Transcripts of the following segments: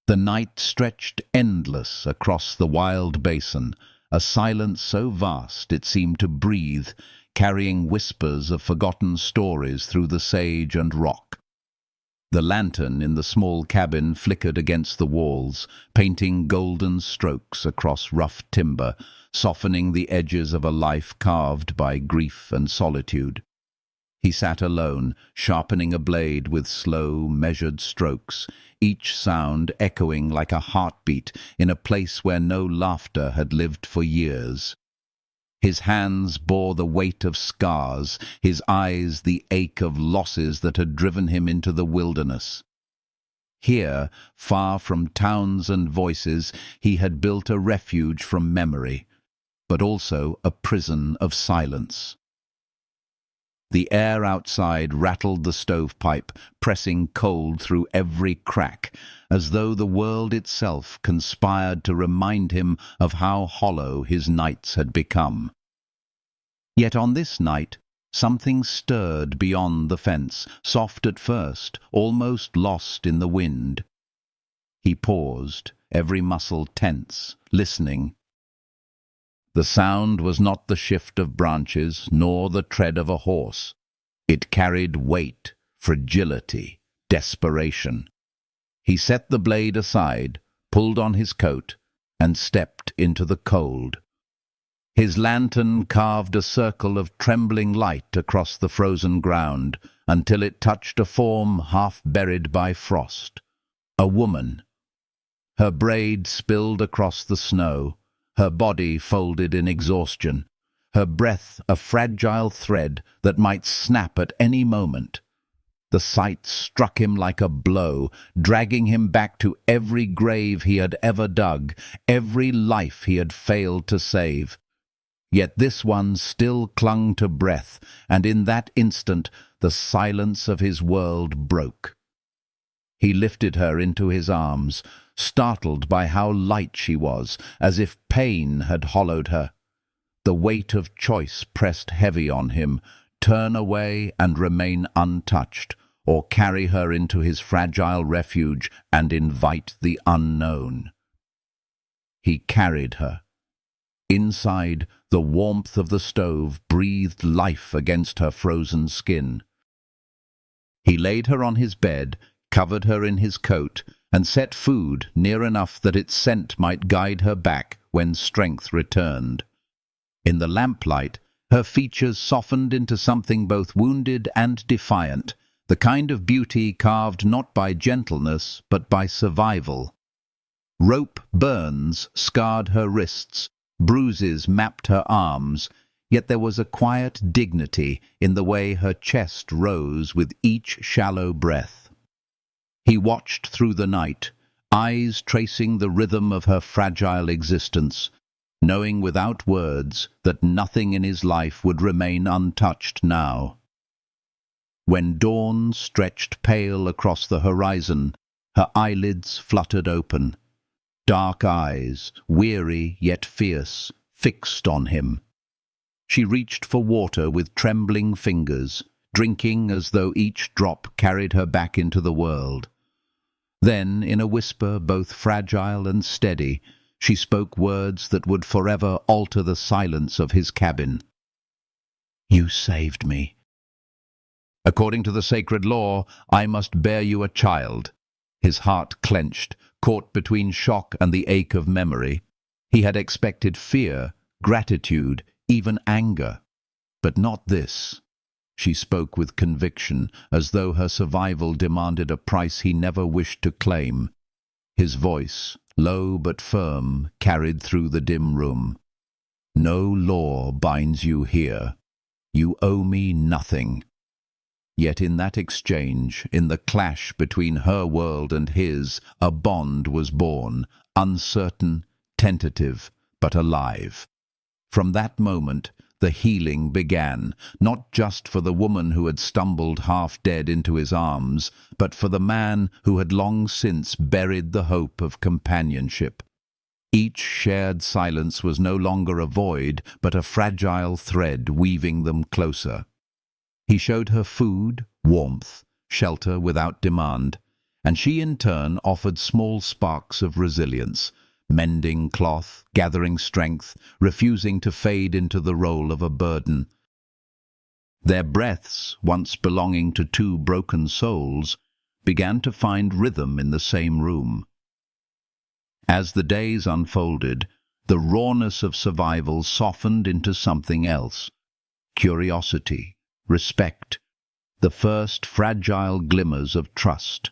The night stretched endless across the wild basin, a silence so vast it seemed to breathe, carrying whispers of forgotten stories through the sage and rock. The lantern in the small cabin flickered against the walls, painting golden strokes across rough timber, softening the edges of a life carved by grief and solitude. He sat alone, sharpening a blade with slow, measured strokes, each sound echoing like a heartbeat in a place where no laughter had lived for years. His hands bore the weight of scars, his eyes the ache of losses that had driven him into the wilderness. Here, far from towns and voices, he had built a refuge from memory, but also a prison of silence. The air outside rattled the stovepipe, pressing cold through every crack, as though the world itself conspired to remind him of how hollow his nights had become. Yet on this night, something stirred beyond the fence, soft at first, almost lost in the wind. He paused, every muscle tense, listening. The sound was not the shift of branches, nor the tread of a horse. It carried weight, fragility, desperation. He set the blade aside, pulled on his coat, and stepped into the cold. His lantern carved a circle of trembling light across the frozen ground, until it touched a form half buried by frost. A woman. Her braid spilled across the snow, her body folded in exhaustion, her breath a fragile thread that might snap at any moment. The sight struck him like a blow, dragging him back to every grave he had ever dug, every life he had failed to save. Yet this one still clung to breath, and in that instant the silence of his world broke. He lifted her into his arms, startled by how light she was, as if pain had hollowed her. The weight of choice pressed heavy on him, turn away and remain untouched, or carry her into his fragile refuge and invite the unknown. He carried her. Inside, the warmth of the stove breathed life against her frozen skin. He laid her on his bed, covered her in his coat, and set food near enough that its scent might guide her back when strength returned. In the lamplight, her features softened into something both wounded and defiant, the kind of beauty carved not by gentleness but by survival. Rope burns scarred her wrists, bruises mapped her arms, yet there was a quiet dignity in the way her chest rose with each shallow breath. He watched through the night, eyes tracing the rhythm of her fragile existence, knowing without words that nothing in his life would remain untouched now. When dawn stretched pale across the horizon, her eyelids fluttered open. Dark eyes, weary yet fierce, fixed on him. She reached for water with trembling fingers, drinking as though each drop carried her back into the world. Then, in a whisper both fragile and steady, she spoke words that would forever alter the silence of his cabin. "You saved me. According to the sacred law, I must bear you a child." His heart clenched, caught between shock and the ache of memory. He had expected fear, gratitude, even anger. But not this. She spoke with conviction, as though her survival demanded a price he never wished to claim. His voice, low but firm, carried through the dim room. "No law binds you here. You owe me nothing." Yet in that exchange, in the clash between her world and his, a bond was born, uncertain, tentative, but alive. From that moment, the healing began, not just for the woman who had stumbled half-dead into his arms, but for the man who had long since buried the hope of companionship. Each shared silence was no longer a void, but a fragile thread weaving them closer. He showed her food, warmth, shelter without demand, and she in turn offered small sparks of resilience, mending cloth, gathering strength, refusing to fade into the role of a burden. Their breaths, once belonging to two broken souls, began to find rhythm in the same room. As the days unfolded, the rawness of survival softened into something else: curiosity, respect, the first fragile glimmers of trust.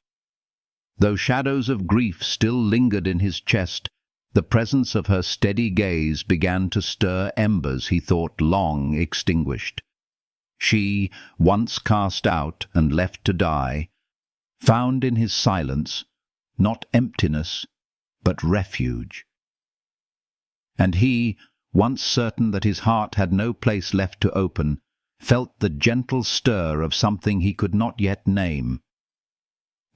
Though shadows of grief still lingered in his chest, the presence of her steady gaze began to stir embers he thought long extinguished. She, once cast out and left to die, found in his silence not emptiness, but refuge. And he, once certain that his heart had no place left to open, felt the gentle stir of something he could not yet name.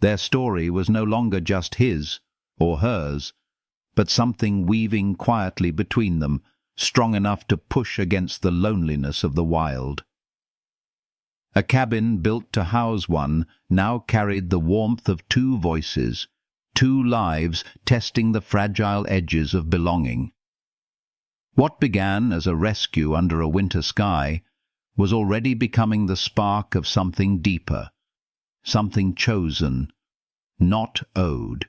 Their story was no longer just his or hers, but something weaving quietly between them, strong enough to push against the loneliness of the wild. A cabin built to house one now carried the warmth of two voices, two lives testing the fragile edges of belonging. What began as a rescue under a winter sky was already becoming the spark of something deeper, something chosen, not owed.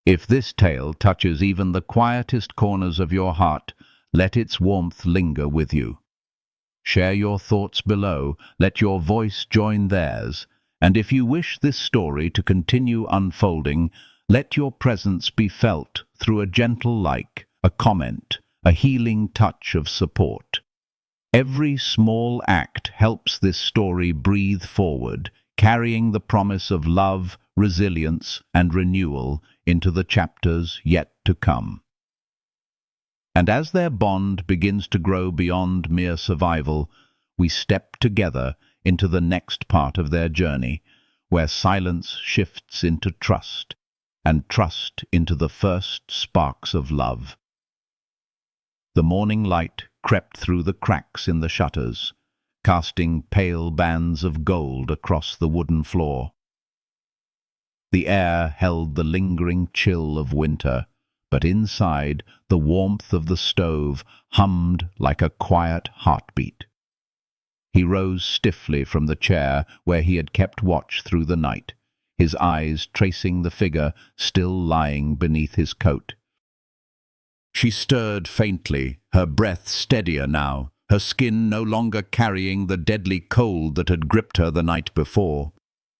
If this tale touches even the quietest corners of your heart, let its warmth linger with you. Share your thoughts below, let your voice join theirs, and if you wish this story to continue unfolding, let your presence be felt through a gentle like, a comment, a healing touch of support. Every small act helps this story breathe forward, carrying the promise of love, resilience, and renewal into the chapters yet to come. And as their bond begins to grow beyond mere survival, we step together into the next part of their journey, where silence shifts into trust, and trust into the first sparks of love. The morning light crept through the cracks in the shutters, casting pale bands of gold across the wooden floor. The air held the lingering chill of winter, but inside, the warmth of the stove hummed like a quiet heartbeat. He rose stiffly from the chair where he had kept watch through the night, his eyes tracing the figure still lying beneath his coat. She stirred faintly, her breath steadier now, her skin no longer carrying the deadly cold that had gripped her the night before.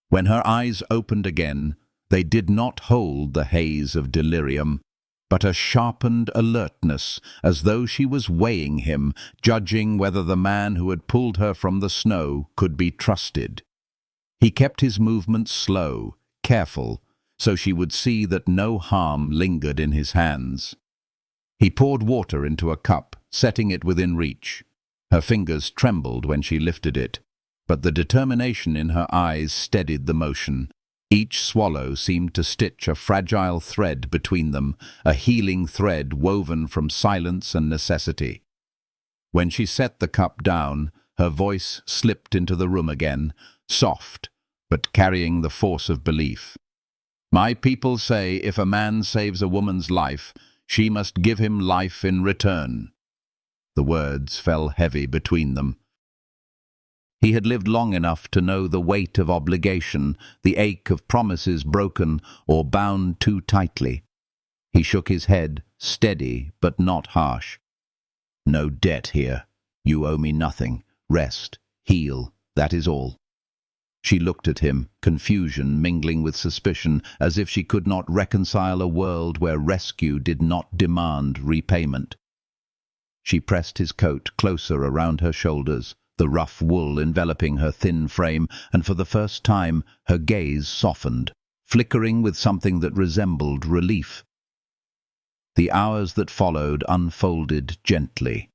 When her eyes opened again, they did not hold the haze of delirium, but a sharpened alertness, as though she was weighing him, judging whether the man who had pulled her from the snow could be trusted. He kept his movements slow, careful, so she would see that no harm lingered in his hands. He poured water into a cup, setting it within reach. Her fingers trembled when she lifted it, but the determination in her eyes steadied the motion. Each swallow seemed to stitch a fragile thread between them, a healing thread woven from silence and necessity. When she set the cup down, her voice slipped into the room again, soft, but carrying the force of belief. "My people say if a man saves a woman's life, she must give him life in return." The words fell heavy between them. He had lived long enough to know the weight of obligation, the ache of promises broken or bound too tightly. He shook his head, steady but not harsh. "No debt here. You owe me nothing. Rest, heal, that is all." She looked at him, confusion mingling with suspicion, as if she could not reconcile a world where rescue did not demand repayment. She pressed his coat closer around her shoulders, the rough wool enveloping her thin frame, and for the first time her gaze softened, flickering with something that resembled relief. The hours that followed unfolded gently.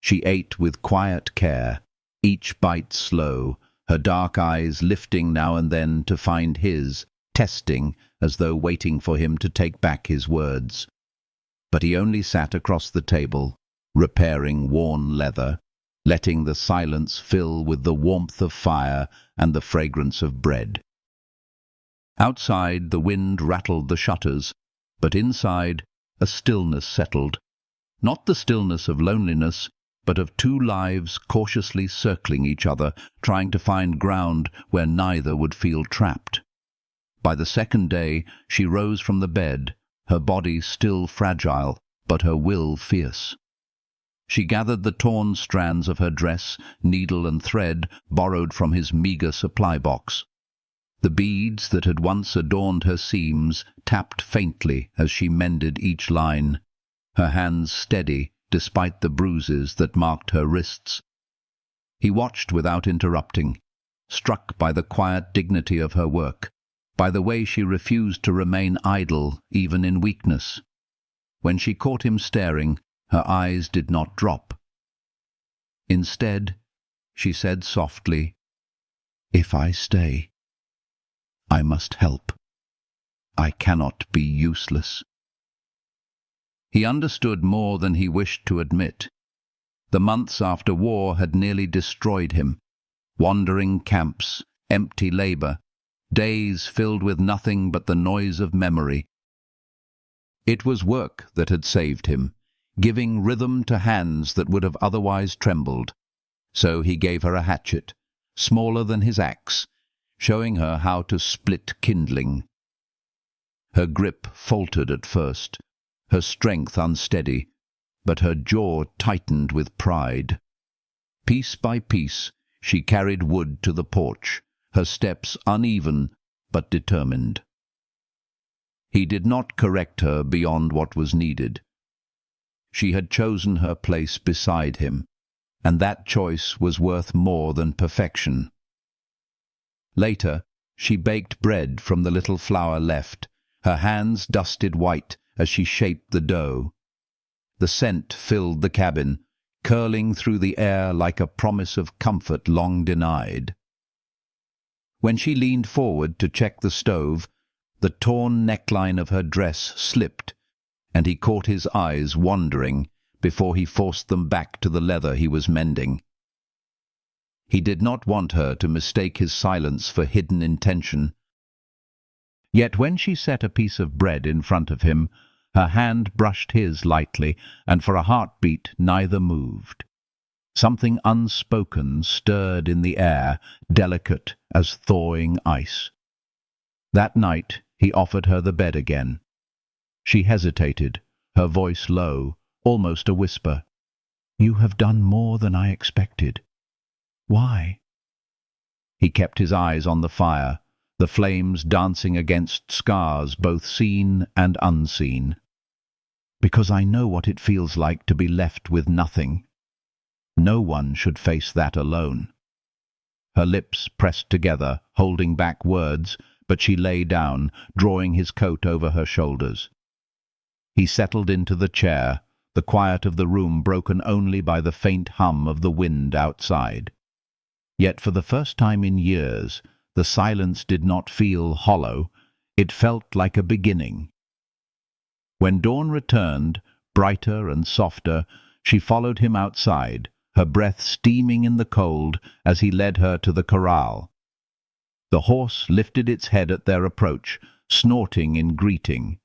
She ate with quiet care, each bite slow, her dark eyes lifting now and then to find his, testing as though waiting for him to take back his words. But he only sat across the table, repairing worn leather, letting the silence fill with the warmth of fire and the fragrance of bread. Outside, the wind rattled the shutters, but inside, a stillness settled. Not the stillness of loneliness, but of two lives cautiously circling each other, trying to find ground where neither would feel trapped. By the second day, she rose from the bed, her body still fragile, but her will fierce. She gathered the torn strands of her dress, needle and thread borrowed from his meagre supply box. The beads that had once adorned her seams tapped faintly as she mended each line, her hands steady despite the bruises that marked her wrists. He watched without interrupting, struck by the quiet dignity of her work, by the way she refused to remain idle even in weakness. When she caught him staring, her eyes did not drop. Instead, she said softly, "If I stay, I must help. I cannot be useless." He understood more than he wished to admit. The months after war had nearly destroyed him. Wandering camps, empty labor, days filled with nothing but the noise of memory. It was work that had saved him, giving rhythm to hands that would have otherwise trembled. So he gave her a hatchet, smaller than his axe, showing her how to split kindling. Her grip faltered at first, her strength unsteady, but her jaw tightened with pride. Piece by piece, she carried wood to the porch, her steps uneven but determined. He did not correct her beyond what was needed. She had chosen her place beside him, and that choice was worth more than perfection. Later, she baked bread from the little flour left, her hands dusted white as she shaped the dough. The scent filled the cabin, curling through the air like a promise of comfort long denied. When she leaned forward to check the stove, the torn neckline of her dress slipped, and he caught his eyes wandering before he forced them back to the leather he was mending. He did not want her to mistake his silence for hidden intention. Yet when she set a piece of bread in front of him, her hand brushed his lightly, and for a heartbeat neither moved. Something unspoken stirred in the air, delicate as thawing ice. That night he offered her the bed again. She hesitated, her voice low, almost a whisper. "You have done more than I expected. Why?" He kept his eyes on the fire, the flames dancing against scars both seen and unseen. "Because I know what it feels like to be left with nothing. No one should face that alone." Her lips pressed together, holding back words, but she lay down, drawing his coat over her shoulders. He settled into the chair, the quiet of the room broken only by the faint hum of the wind outside. Yet for the first time in years, the silence did not feel hollow, it felt like a beginning. When dawn returned, brighter and softer, she followed him outside, her breath steaming in the cold as he led her to the corral. The horse lifted its head at their approach, snorting in greeting.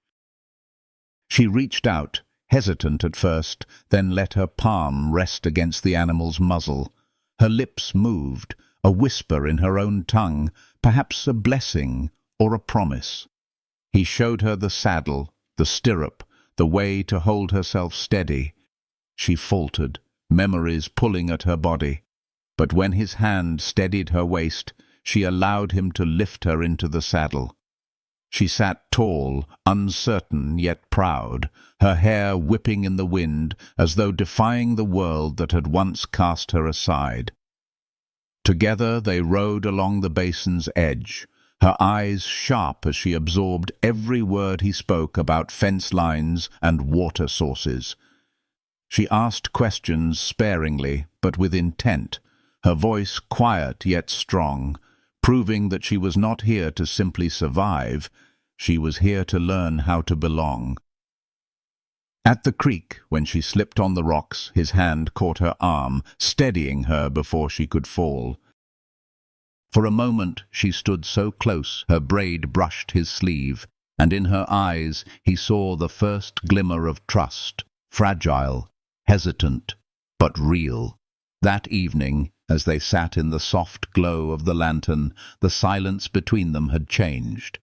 She reached out, hesitant at first, then let her palm rest against the animal's muzzle. Her lips moved, a whisper in her own tongue, perhaps a blessing or a promise. He showed her the saddle, the stirrup, the way to hold herself steady. She faltered, memories pulling at her body. But when his hand steadied her waist, she allowed him to lift her into the saddle. She sat tall, uncertain yet proud, her hair whipping in the wind as though defying the world that had once cast her aside. Together they rode along the basin's edge, her eyes sharp as she absorbed every word he spoke about fence lines and water sources. She asked questions sparingly, but with intent, her voice quiet yet strong, proving that she was not here to simply survive, she was here to learn how to belong. At the creek, when she slipped on the rocks, his hand caught her arm, steadying her before she could fall. For a moment she stood so close her braid brushed his sleeve, and in her eyes he saw the first glimmer of trust, fragile, hesitant, but real. That evening, as they sat in the soft glow of the lantern, the silence between them had changed.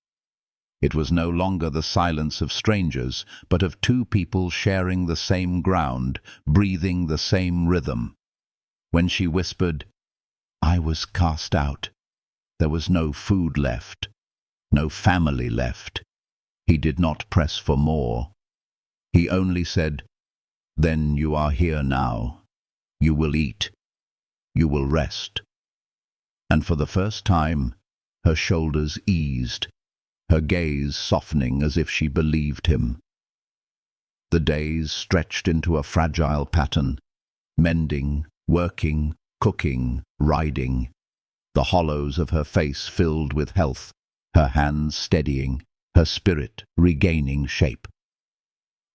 It was no longer the silence of strangers, but of two people sharing the same ground, breathing the same rhythm. When she whispered, "I was cast out. There was no food left, no family left," he did not press for more. He only said, "Then you are here now. You will eat. You will rest." And for the first time, her shoulders eased, her gaze softening as if she believed him. The days stretched into a fragile pattern, mending, working, cooking, riding, the hollows of her face filled with health, her hands steadying, her spirit regaining shape.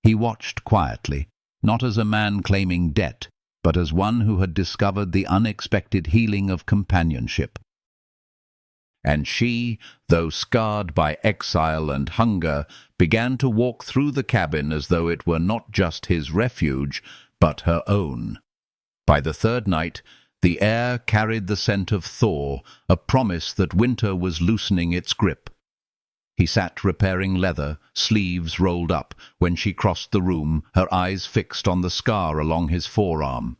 He watched quietly, not as a man claiming debt, but as one who had discovered the unexpected healing of companionship. And she, though scarred by exile and hunger, began to walk through the cabin as though it were not just his refuge, but her own. By the third night, the air carried the scent of thaw, a promise that winter was loosening its grip. He sat repairing leather, sleeves rolled up, when she crossed the room, her eyes fixed on the scar along his forearm.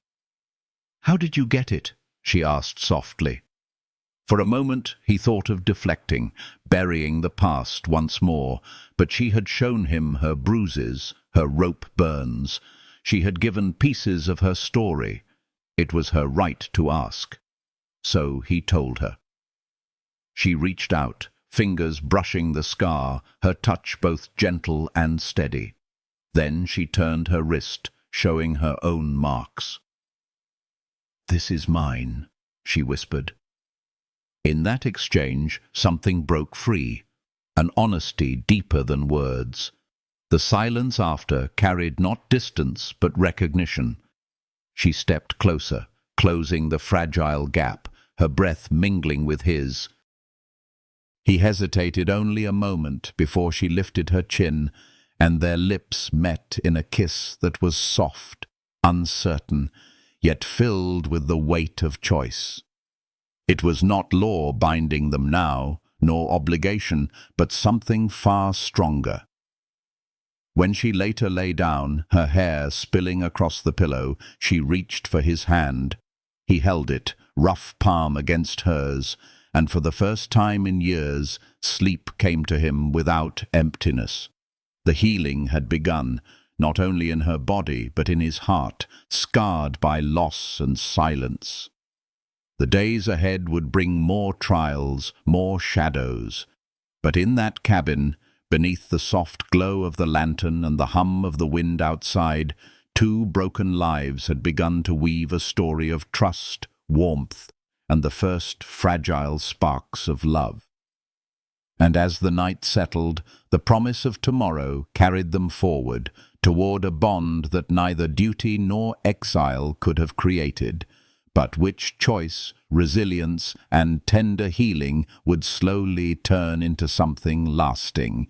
"How did you get it?" she asked softly. For a moment he thought of deflecting, burying the past once more, but she had shown him her bruises, her rope burns. She had given pieces of her story. It was her right to ask. So he told her. She reached out, fingers brushing the scar, her touch both gentle and steady. Then she turned her wrist, showing her own marks. "This is mine," she whispered. In that exchange, something broke free, an honesty deeper than words. The silence after carried not distance but recognition. She stepped closer, closing the fragile gap, her breath mingling with his. He hesitated only a moment before she lifted her chin, and their lips met in a kiss that was soft, uncertain, yet filled with the weight of choice. It was not law binding them now, nor obligation, but something far stronger. When she later lay down, her hair spilling across the pillow, she reached for his hand. He held it, rough palm against hers, and for the first time in years, sleep came to him without emptiness. The healing had begun, not only in her body, but in his heart, scarred by loss and silence. The days ahead would bring more trials, more shadows. But in that cabin, beneath the soft glow of the lantern and the hum of the wind outside, two broken lives had begun to weave a story of trust, warmth, and the first fragile sparks of love. And as the night settled, the promise of tomorrow carried them forward, toward a bond that neither duty nor exile could have created, but which choice, resilience, and tender healing would slowly turn into something lasting.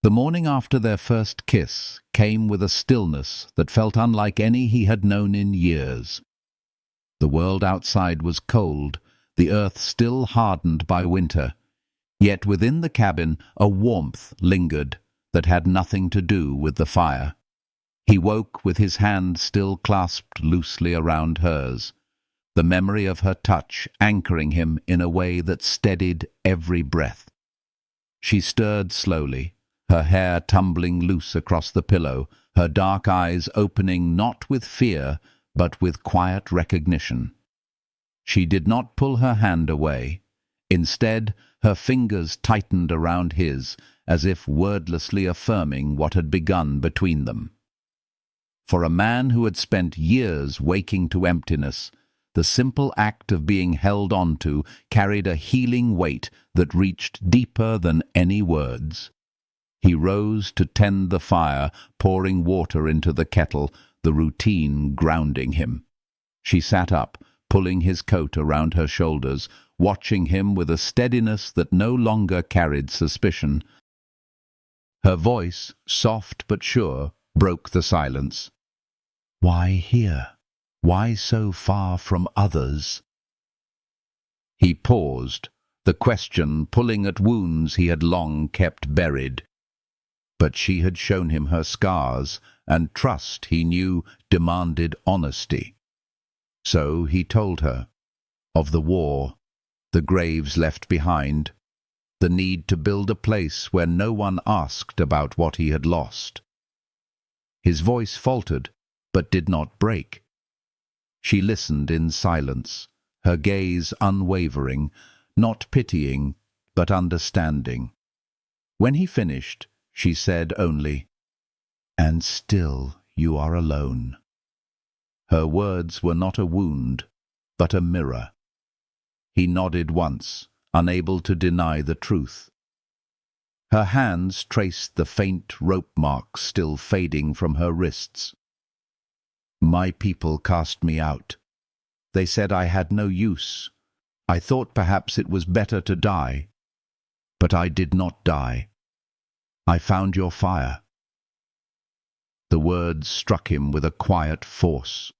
The morning after their first kiss came with a stillness that felt unlike any he had known in years. The world outside was cold, the earth still hardened by winter, yet within the cabin a warmth lingered that had nothing to do with the fire. He woke with his hand still clasped loosely around hers, the memory of her touch anchoring him in a way that steadied every breath. She stirred slowly, her hair tumbling loose across the pillow, her dark eyes opening not with fear, but with quiet recognition. She did not pull her hand away. Instead, her fingers tightened around his, as if wordlessly affirming what had begun between them. For a man who had spent years waking to emptiness, the simple act of being held onto carried a healing weight that reached deeper than any words. He rose to tend the fire, pouring water into the kettle, the routine grounding him. She sat up, pulling his coat around her shoulders, watching him with a steadiness that no longer carried suspicion. Her voice, soft but sure, broke the silence. "Why here? Why so far from others?" He paused, the question pulling at wounds he had long kept buried. But she had shown him her scars, and trust, he knew, demanded honesty. So he told her of the war, the graves left behind, the need to build a place where no one asked about what he had lost. His voice faltered, but did not break. She listened in silence, her gaze unwavering, not pitying, but understanding. When he finished, she said only, "And still you are alone." Her words were not a wound, but a mirror. He nodded once, unable to deny the truth. Her hands traced the faint rope marks still fading from her wrists. "My people cast me out. They said I had no use. I thought perhaps it was better to die. But I did not die. I found your fire." The words struck him with a quiet force.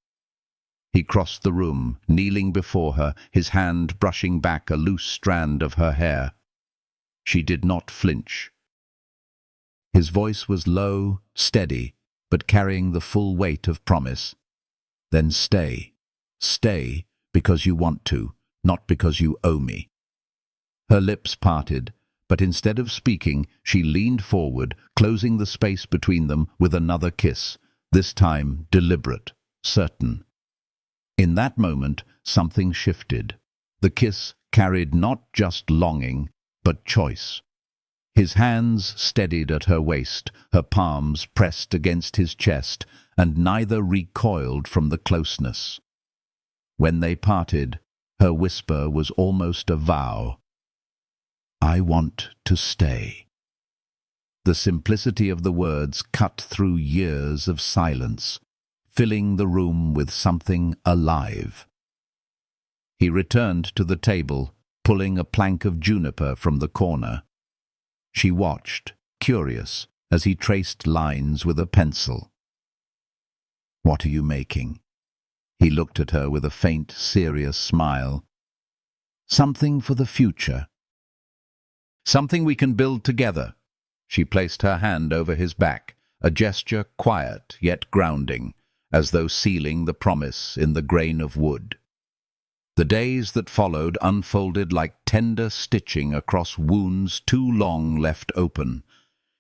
He crossed the room, kneeling before her, his hand brushing back a loose strand of her hair. She did not flinch. His voice was low, steady, but carrying the full weight of promise. "Then stay. Stay because you want to, not because you owe me." Her lips parted, but instead of speaking, she leaned forward, closing the space between them with another kiss, this time deliberate, certain. In that moment, something shifted. The kiss carried not just longing, but choice. His hands steadied at her waist, her palms pressed against his chest, and neither recoiled from the closeness. When they parted, her whisper was almost a vow. "I want to stay." The simplicity of the words cut through years of silence, filling the room with something alive. He returned to the table, pulling a plank of juniper from the corner. She watched, curious, as he traced lines with a pencil. "What are you making?" He looked at her with a faint, serious smile. "Something for the future. Something we can build together." She placed her hand over his back, a gesture quiet yet grounding, as though sealing the promise in the grain of wood. The days that followed unfolded like tender stitching across wounds too long left open.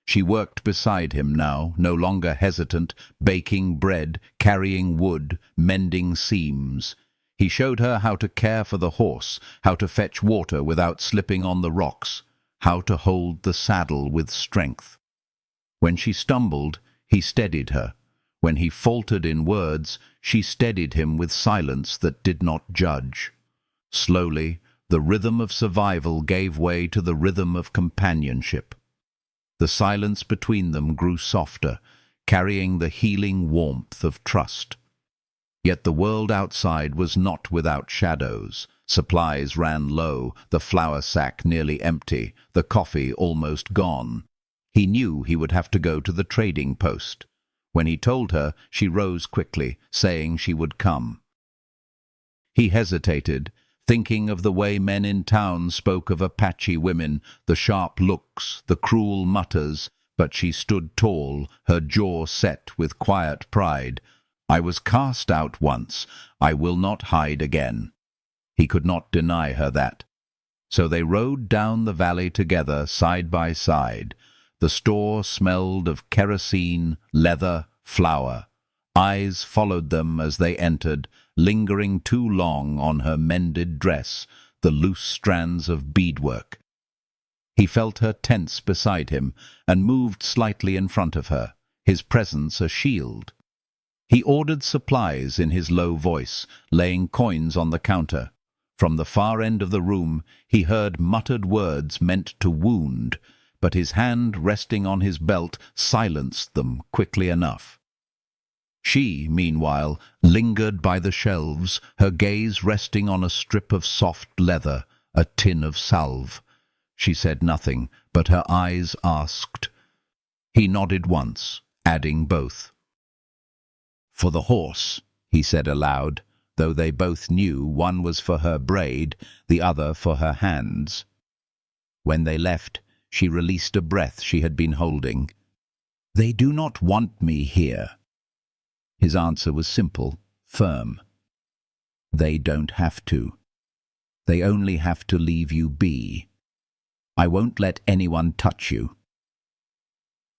She worked beside him now, no longer hesitant, baking bread, carrying wood, mending seams. He showed her how to care for the horse, how to fetch water without slipping on the rocks, how to hold the saddle with strength. When she stumbled, he steadied her. When he faltered in words, she steadied him with silence that did not judge. Slowly, the rhythm of survival gave way to the rhythm of companionship. The silence between them grew softer, carrying the healing warmth of trust. Yet the world outside was not without shadows. Supplies ran low, the flour sack nearly empty, the coffee almost gone. He knew he would have to go to the trading post. When he told her, she rose quickly, saying she would come. He hesitated, thinking of the way men in town spoke of Apache women, the sharp looks, the cruel mutters, but she stood tall, her jaw set with quiet pride. "I was cast out once. I will not hide again." He could not deny her that. So they rode down the valley together, side by side. The store smelled of kerosene, leather, flour. Eyes followed them as they entered, lingering too long on her mended dress, the loose strands of beadwork. He felt her tense beside him and moved slightly in front of her, his presence a shield. He ordered supplies in his low voice, laying coins on the counter. From the far end of the room he heard muttered words meant to wound, but his hand resting on his belt silenced them quickly enough. She, meanwhile, lingered by the shelves, her gaze resting on a strip of soft leather, "A tin of salve." She said nothing, but her eyes asked. He nodded once, adding both. "For the horse," he said aloud, though they both knew one was for her braid, the other for her hands. When they left, she released a breath she had been holding. "They do not want me here." His answer was simple, firm. "They don't have to. They only have to leave you be. I won't let anyone touch you."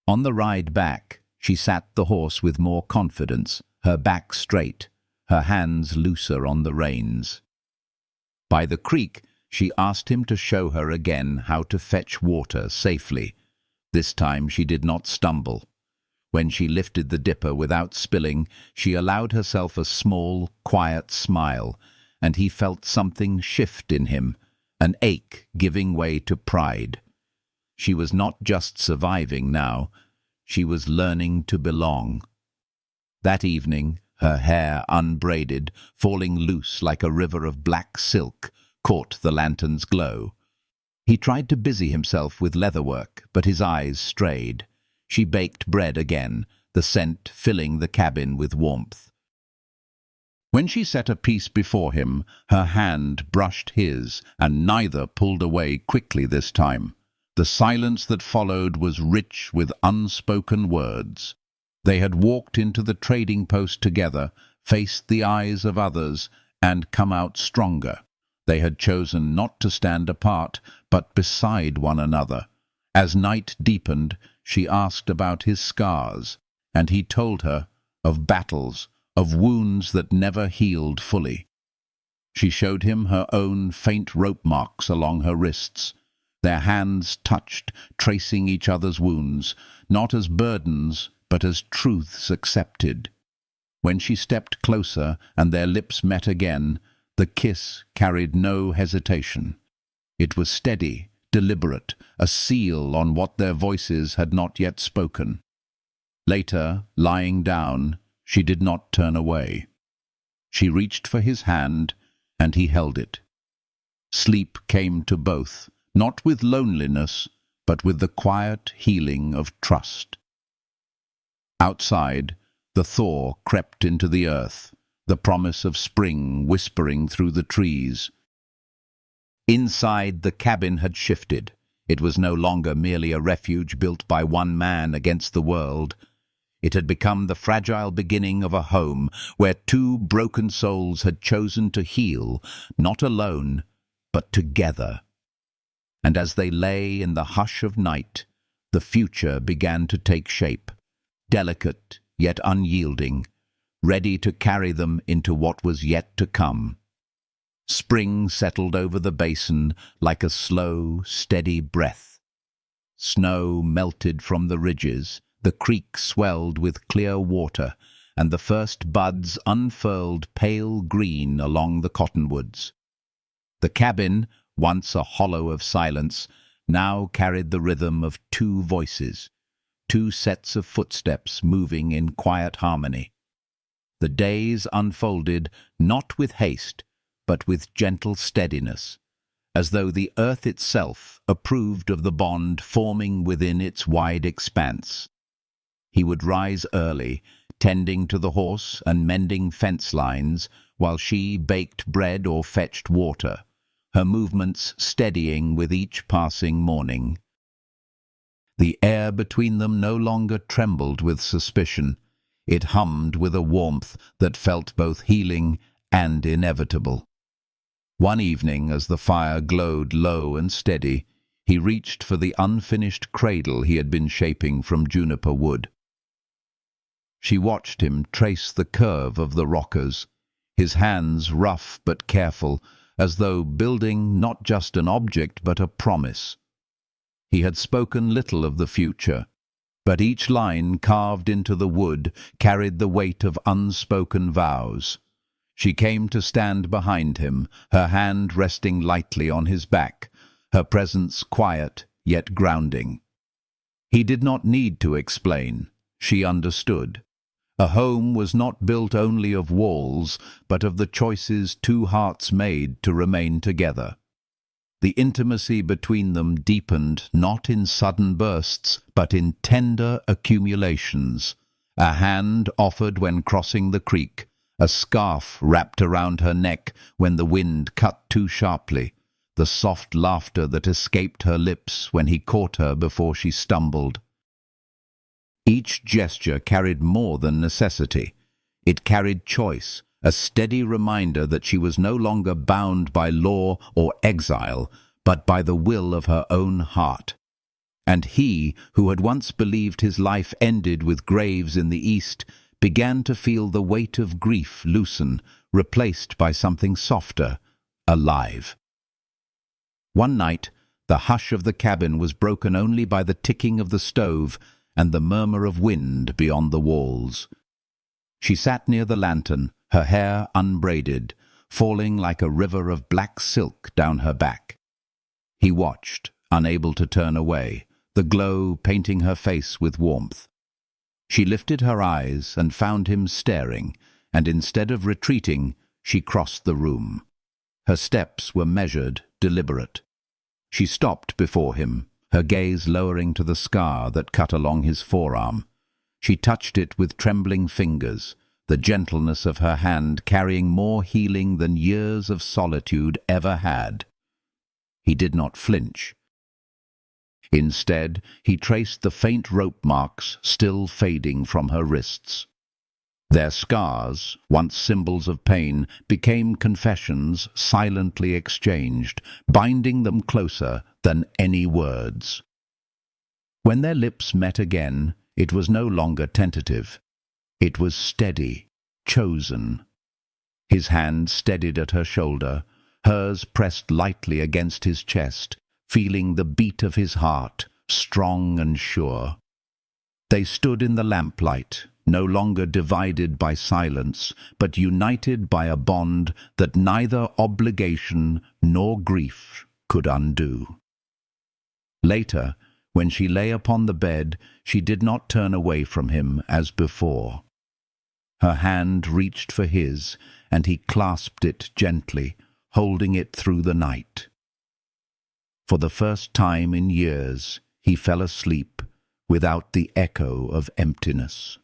On the ride back, she sat the horse with more confidence, her back straight, her hands looser on the reins. By the creek, she asked him to show her again how to fetch water safely. This time she did not stumble. When she lifted the dipper without spilling, she allowed herself a small, quiet smile, and he felt something shift in him, an ache giving way to pride. She was not just surviving now, she was learning to belong. That evening, her hair unbraided, falling loose like a river of black silk, caught the lantern's glow. He tried to busy himself with leatherwork, but his eyes strayed. She baked bread again, the scent filling the cabin with warmth. When she set a piece before him, her hand brushed his, and neither pulled away quickly this time. The silence that followed was rich with unspoken words. They had walked into the trading post together, faced the eyes of others, and come out stronger. They had chosen not to stand apart, but beside one another. As night deepened, she asked about his scars, and he told her of battles, of wounds that never healed fully. She showed him her own faint rope marks along her wrists. Their hands touched, tracing each other's wounds, not as burdens, but as truths accepted. When she stepped closer and their lips met again, the kiss carried no hesitation. It was steady, deliberate, a seal on what their voices had not yet spoken. Later, lying down, she did not turn away. She reached for his hand, and he held it. Sleep came to both, not with loneliness, but with the quiet healing of trust. Outside, the thaw crept into the earth, the promise of spring whispering through the trees. Inside, the cabin had shifted. It was no longer merely a refuge built by one man against the world. It had become the fragile beginning of a home where two broken souls had chosen to heal, not alone, but together. And as they lay in the hush of night, the future began to take shape, delicate yet unyielding, ready to carry them into what was yet to come. Spring settled over the basin like a slow, steady breath. Snow melted from the ridges, the creek swelled with clear water, and the first buds unfurled pale green along the cottonwoods. The cabin, once a hollow of silence, now carried the rhythm of two voices, two sets of footsteps moving in quiet harmony. The days unfolded not with haste, but with gentle steadiness, as though the earth itself approved of the bond forming within its wide expanse. He would rise early, tending to the horse and mending fence lines, while she baked bread or fetched water, her movements steadying with each passing morning. The air between them no longer trembled with suspicion. It hummed with a warmth that felt both healing and inevitable. One evening, as the fire glowed low and steady, he reached for the unfinished cradle he had been shaping from juniper wood. She watched him trace the curve of the rockers, his hands rough but careful, as though building not just an object but a promise. He had spoken little of the future, but each line carved into the wood carried the weight of unspoken vows. She came to stand behind him, her hand resting lightly on his back, her presence quiet yet grounding. He did not need to explain. She understood. A home was not built only of walls, but of the choices two hearts made to remain together. the intimacy between them deepened not in sudden bursts, but in tender accumulations. A hand offered when crossing the creek, a scarf wrapped around her neck when the wind cut too sharply, the soft laughter that escaped her lips when he caught her before she stumbled. Each gesture carried more than necessity. It carried choice, a steady reminder that she was no longer bound by law or exile, but by the will of her own heart. And he, who had once believed his life ended with graves in the east, began to feel the weight of grief loosen, replaced by something softer, alive. One night, the hush of the cabin was broken only by the ticking of the stove and the murmur of wind beyond the walls. She sat near the lantern, her hair unbraided, falling like a river of black silk down her back. He watched, unable to turn away, the glow painting her face with warmth. She lifted her eyes and found him staring, and instead of retreating, she crossed the room. Her steps were measured, deliberate. She stopped before him, her gaze lowering to the scar that cut along his forearm. She touched it with trembling fingers, the gentleness of her hand carrying more healing than years of solitude ever had. He did not flinch. Instead, he traced the faint rope marks still fading from her wrists. Their scars, once symbols of pain, became confessions silently exchanged, binding them closer than any words. When their lips met again, it was no longer tentative. It was steady, chosen. His hand steadied at her shoulder, hers pressed lightly against his chest, feeling the beat of his heart, strong and sure. They stood in the lamplight, no longer divided by silence, but united by a bond that neither obligation nor grief could undo. Later, when she lay upon the bed, she did not turn away from him as before. Her hand reached for his, and he clasped it gently, holding it through the night. For the first time in years, he fell asleep without the echo of emptiness.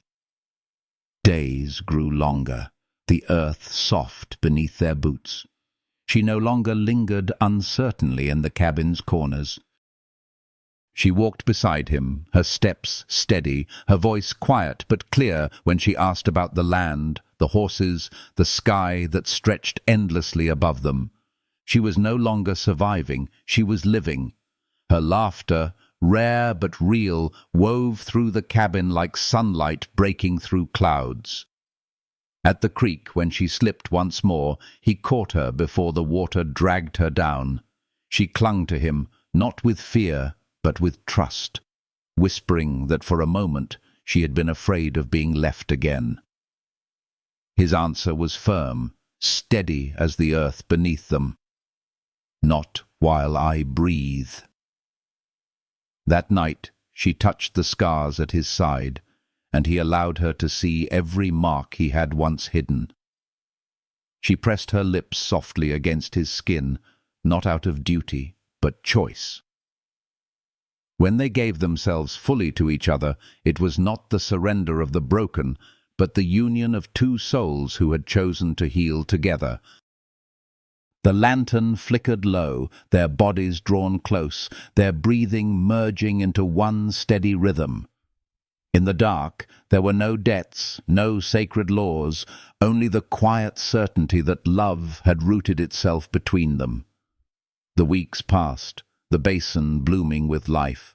Days grew longer, the earth soft beneath their boots. She no longer lingered uncertainly in the cabin's corners. She walked beside him, her steps steady, her voice quiet but clear when she asked about the land, the horses, the sky that stretched endlessly above them. She was no longer surviving, she was living. Her laughter, rare but real, wove through the cabin like sunlight breaking through clouds. At the creek, when she slipped once more, he caught her before the water dragged her down. She clung to him, not with fear, but with trust, whispering that for a moment she had been afraid of being left again. His answer was firm, steady as the earth beneath them. "Not while I breathe." That night she touched the scars at his side, and he allowed her to see every mark he had once hidden. She pressed her lips softly against his skin, not out of duty, but choice. When they gave themselves fully to each other, it was not the surrender of the broken, but the union of two souls who had chosen to heal together. The lantern flickered low, their bodies drawn close, their breathing merging into one steady rhythm. In the dark, there were no debts, no sacred laws, only the quiet certainty that love had rooted itself between them. The weeks passed, the basin blooming with life.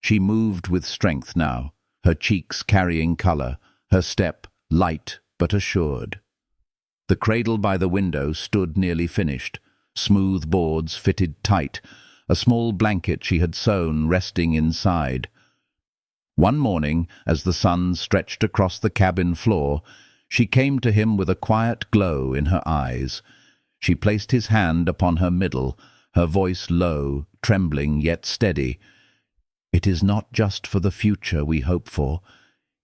She moved with strength now, her cheeks carrying color, her step light but assured. The cradle by the window stood nearly finished, smooth boards fitted tight, a small blanket she had sewn resting inside. One morning, as the sun stretched across the cabin floor, she came to him with a quiet glow in her eyes. She placed his hand upon her middle, her voice low, trembling yet steady. "It is not just for the future we hope for.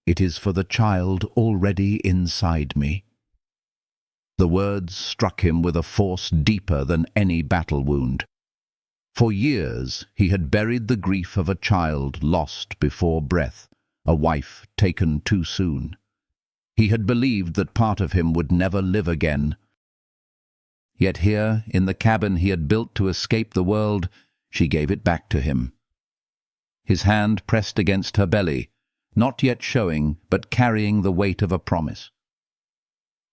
It is for the child already inside me." The words struck him with a force deeper than any battle wound. For years he had buried the grief of a child lost before breath, a wife taken too soon. He had believed that part of him would never live again. Yet here, in the cabin he had built to escape the world, she gave it back to him. His hand pressed against her belly, not yet showing, but carrying the weight of a promise.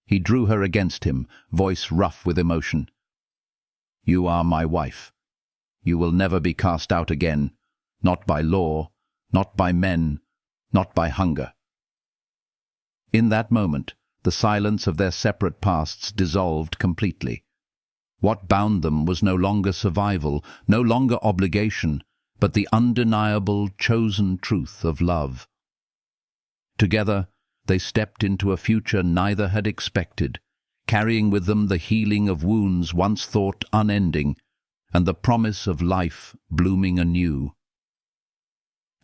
He drew her against him, voice rough with emotion. "You are my wife. You will never be cast out again, not by law, not by men, not by hunger." In that moment, the silence of their separate pasts dissolved completely. What bound them was no longer survival, no longer obligation, but the undeniable, chosen truth of love. Together, they stepped into a future neither had expected, carrying with them the healing of wounds once thought unending, and the promise of life blooming anew.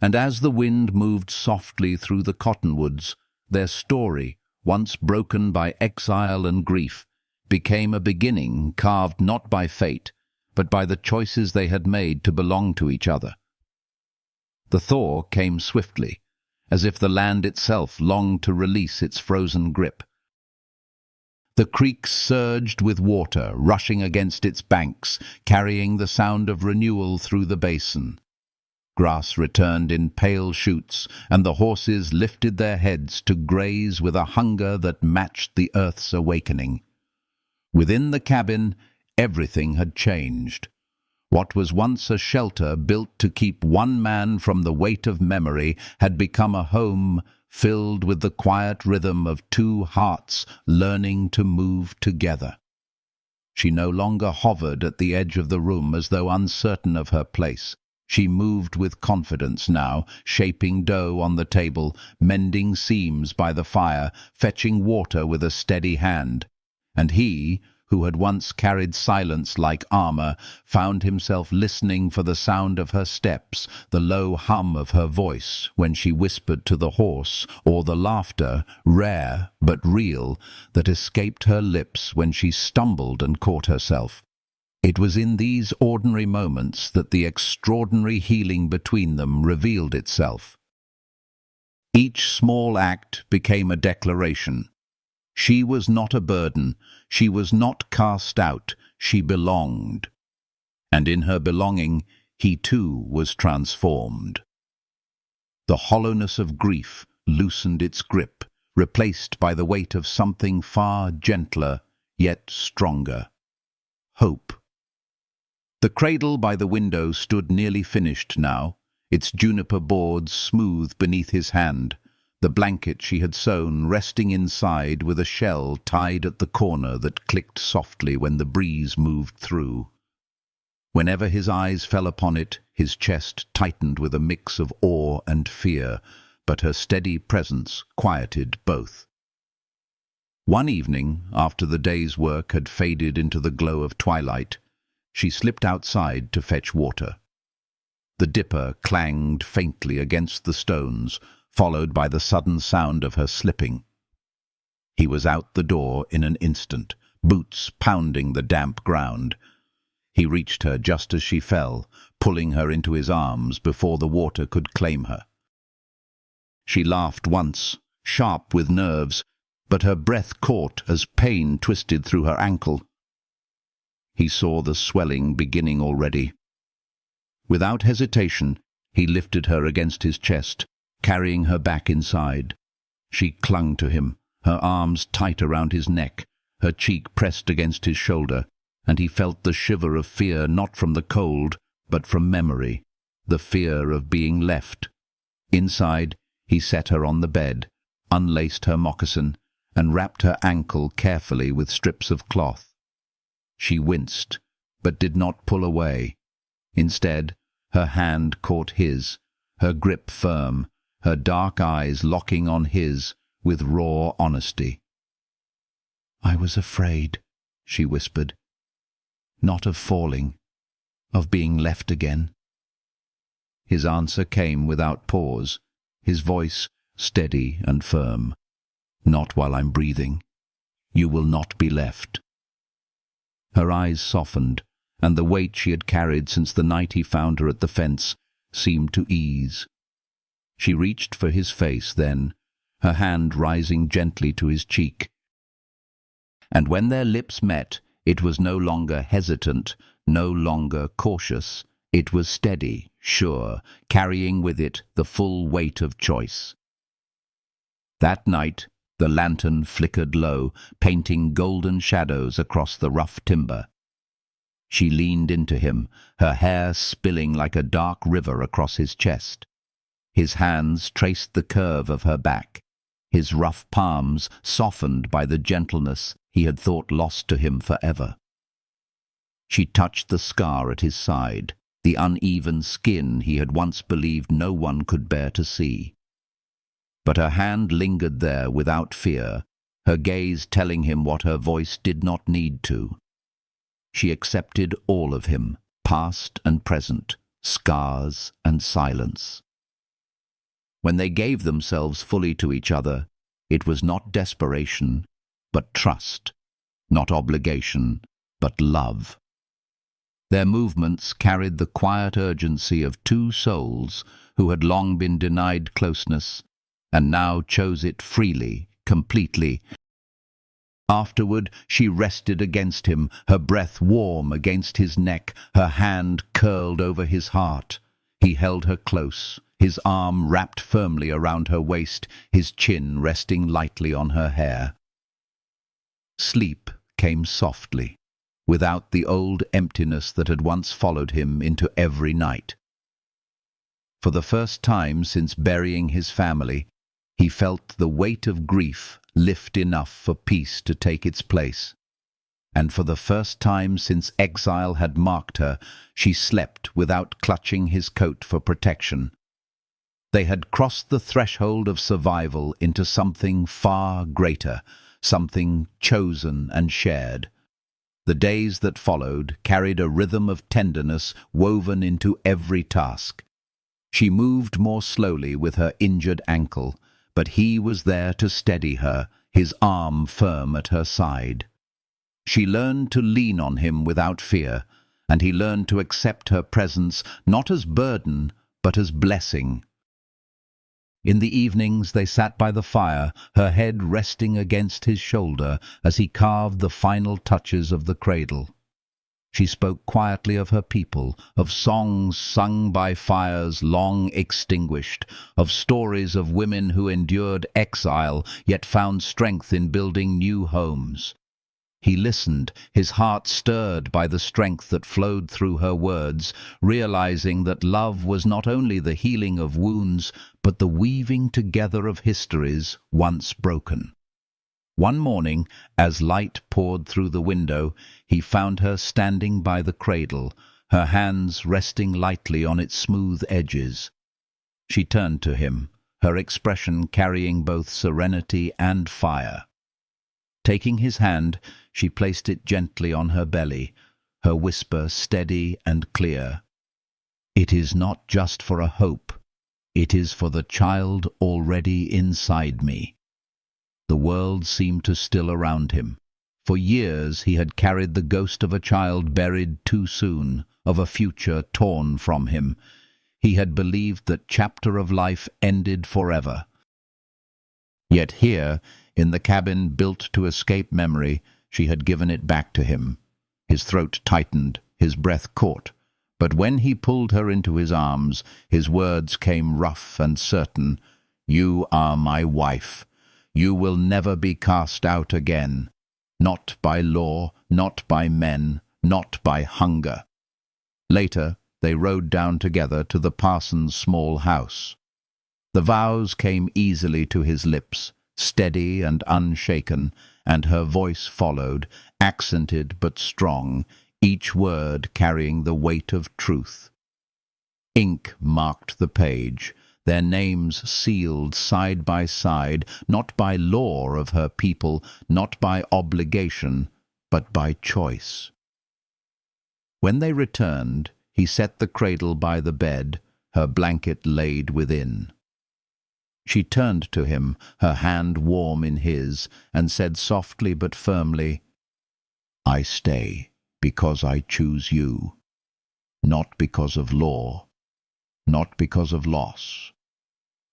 And as the wind moved softly through the cottonwoods, their story, once broken by exile and grief, became a beginning carved not by fate, but by the choices they had made to belong to each other. The thaw came swiftly, as if the land itself longed to release its frozen grip. The creek surged with water, rushing against its banks, carrying the sound of renewal through the basin. Grass returned in pale shoots, and the horses lifted their heads to graze with a hunger that matched the earth's awakening. Within the cabin, everything had changed. What was once a shelter built to keep one man from the weight of memory had become a home filled with the quiet rhythm of two hearts learning to move together. She no longer hovered at the edge of the room as though uncertain of her place. She moved with confidence now, shaping dough on the table, mending seams by the fire, fetching water with a steady hand. And he, who had once carried silence like armor, found himself listening for the sound of her steps, the low hum of her voice when she whispered to the horse, or the laughter, rare but real, that escaped her lips when she stumbled and caught herself. It was in these ordinary moments that the extraordinary healing between them revealed itself. Each small act became a declaration. She was not a burden, she was not cast out, she belonged. And in her belonging, he too was transformed. The hollowness of grief loosened its grip, replaced by the weight of something far gentler, yet stronger. Hope. The cradle by the window stood nearly finished now, its juniper boards smooth beneath his hand, the blanket she had sewn resting inside with a shell tied at the corner that clicked softly when the breeze moved through. Whenever his eyes fell upon it, his chest tightened with a mix of awe and fear, but her steady presence quieted both. One evening, after the day's work had faded into the glow of twilight, she slipped outside to fetch water. The dipper clanged faintly against the stones, followed by the sudden sound of her slipping. He was out the door in an instant, boots pounding the damp ground. He reached her just as she fell, pulling her into his arms before the water could claim her. She laughed once, sharp with nerves, but her breath caught as pain twisted through her ankle. He saw the swelling beginning already. Without hesitation, he lifted her against his chest, carrying her back inside. She clung to him, her arms tight around his neck, her cheek pressed against his shoulder, and he felt the shiver of fear not from the cold, but from memory, the fear of being left. Inside, he set her on the bed, unlaced her moccasin, and wrapped her ankle carefully with strips of cloth. She winced, but did not pull away. Instead, her hand caught his, her grip firm, her dark eyes locking on his with raw honesty. "I was afraid," she whispered. "Not of falling, of being left again." His answer came without pause, his voice steady and firm. "Not while I'm breathing. You will not be left." Her eyes softened, and the weight she had carried since the night he found her at the fence seemed to ease. She reached for his face then, her hand rising gently to his cheek. And when their lips met, it was no longer hesitant, no longer cautious. It was steady, sure, carrying with it the full weight of choice. That night, the lantern flickered low, painting golden shadows across the rough timber. She leaned into him, her hair spilling like a dark river across his chest. His hands traced the curve of her back, his rough palms softened by the gentleness he had thought lost to him forever. She touched the scar at his side, the uneven skin he had once believed no one could bear to see. But her hand lingered there without fear, her gaze telling him what her voice did not need to. She accepted all of him, past and present, scars and silence. When they gave themselves fully to each other, it was not desperation, but trust, not obligation, but love. Their movements carried the quiet urgency of two souls who had long been denied closeness, and now chose it freely, completely. Afterward, she rested against him, her breath warm against his neck, her hand curled over his heart. He held her close, his arm wrapped firmly around her waist, his chin resting lightly on her hair. Sleep came softly, without the old emptiness that had once followed him into every night. For the first time since burying his family, he felt the weight of grief lift enough for peace to take its place. And for the first time since exile had marked her, she slept without clutching his coat for protection. They had crossed the threshold of survival into something far greater, something chosen and shared. The days that followed carried a rhythm of tenderness woven into every task. She moved more slowly with her injured ankle, but he was there to steady her, his arm firm at her side. She learned to lean on him without fear, and he learned to accept her presence not as burden, but as blessing. In the evenings they sat by the fire, her head resting against his shoulder as he carved the final touches of the cradle. She spoke quietly of her people, of songs sung by fires long extinguished, of stories of women who endured exile yet found strength in building new homes. He listened, his heart stirred by the strength that flowed through her words, realizing that love was not only the healing of wounds, but the weaving together of histories once broken. One morning, as light poured through the window, he found her standing by the cradle, her hands resting lightly on its smooth edges. She turned to him, her expression carrying both serenity and fire. Taking his hand, she placed it gently on her belly, her whisper steady and clear. "It is not just for a hope. It is for the child already inside me." The world seemed to still around him. For years he had carried the ghost of a child buried too soon, of a future torn from him. He had believed that chapter of life ended forever. Yet here, in the cabin built to escape memory, she had given it back to him. His throat tightened, his breath caught. But when he pulled her into his arms, his words came rough and certain. "You are my wife. You will never be cast out again. Not by law, not by men, not by hunger." Later, they rode down together to the parson's small house. The vows came easily to his lips, steady and unshaken, and her voice followed, accented but strong, each word carrying the weight of truth. Ink marked the page, their names sealed side by side, not by law of her people, not by obligation, but by choice. When they returned, he set the cradle by the bed, her blanket laid within. She turned to him, her hand warm in his, and said softly but firmly, "I stay. because I choose you, not because of law, not because of loss,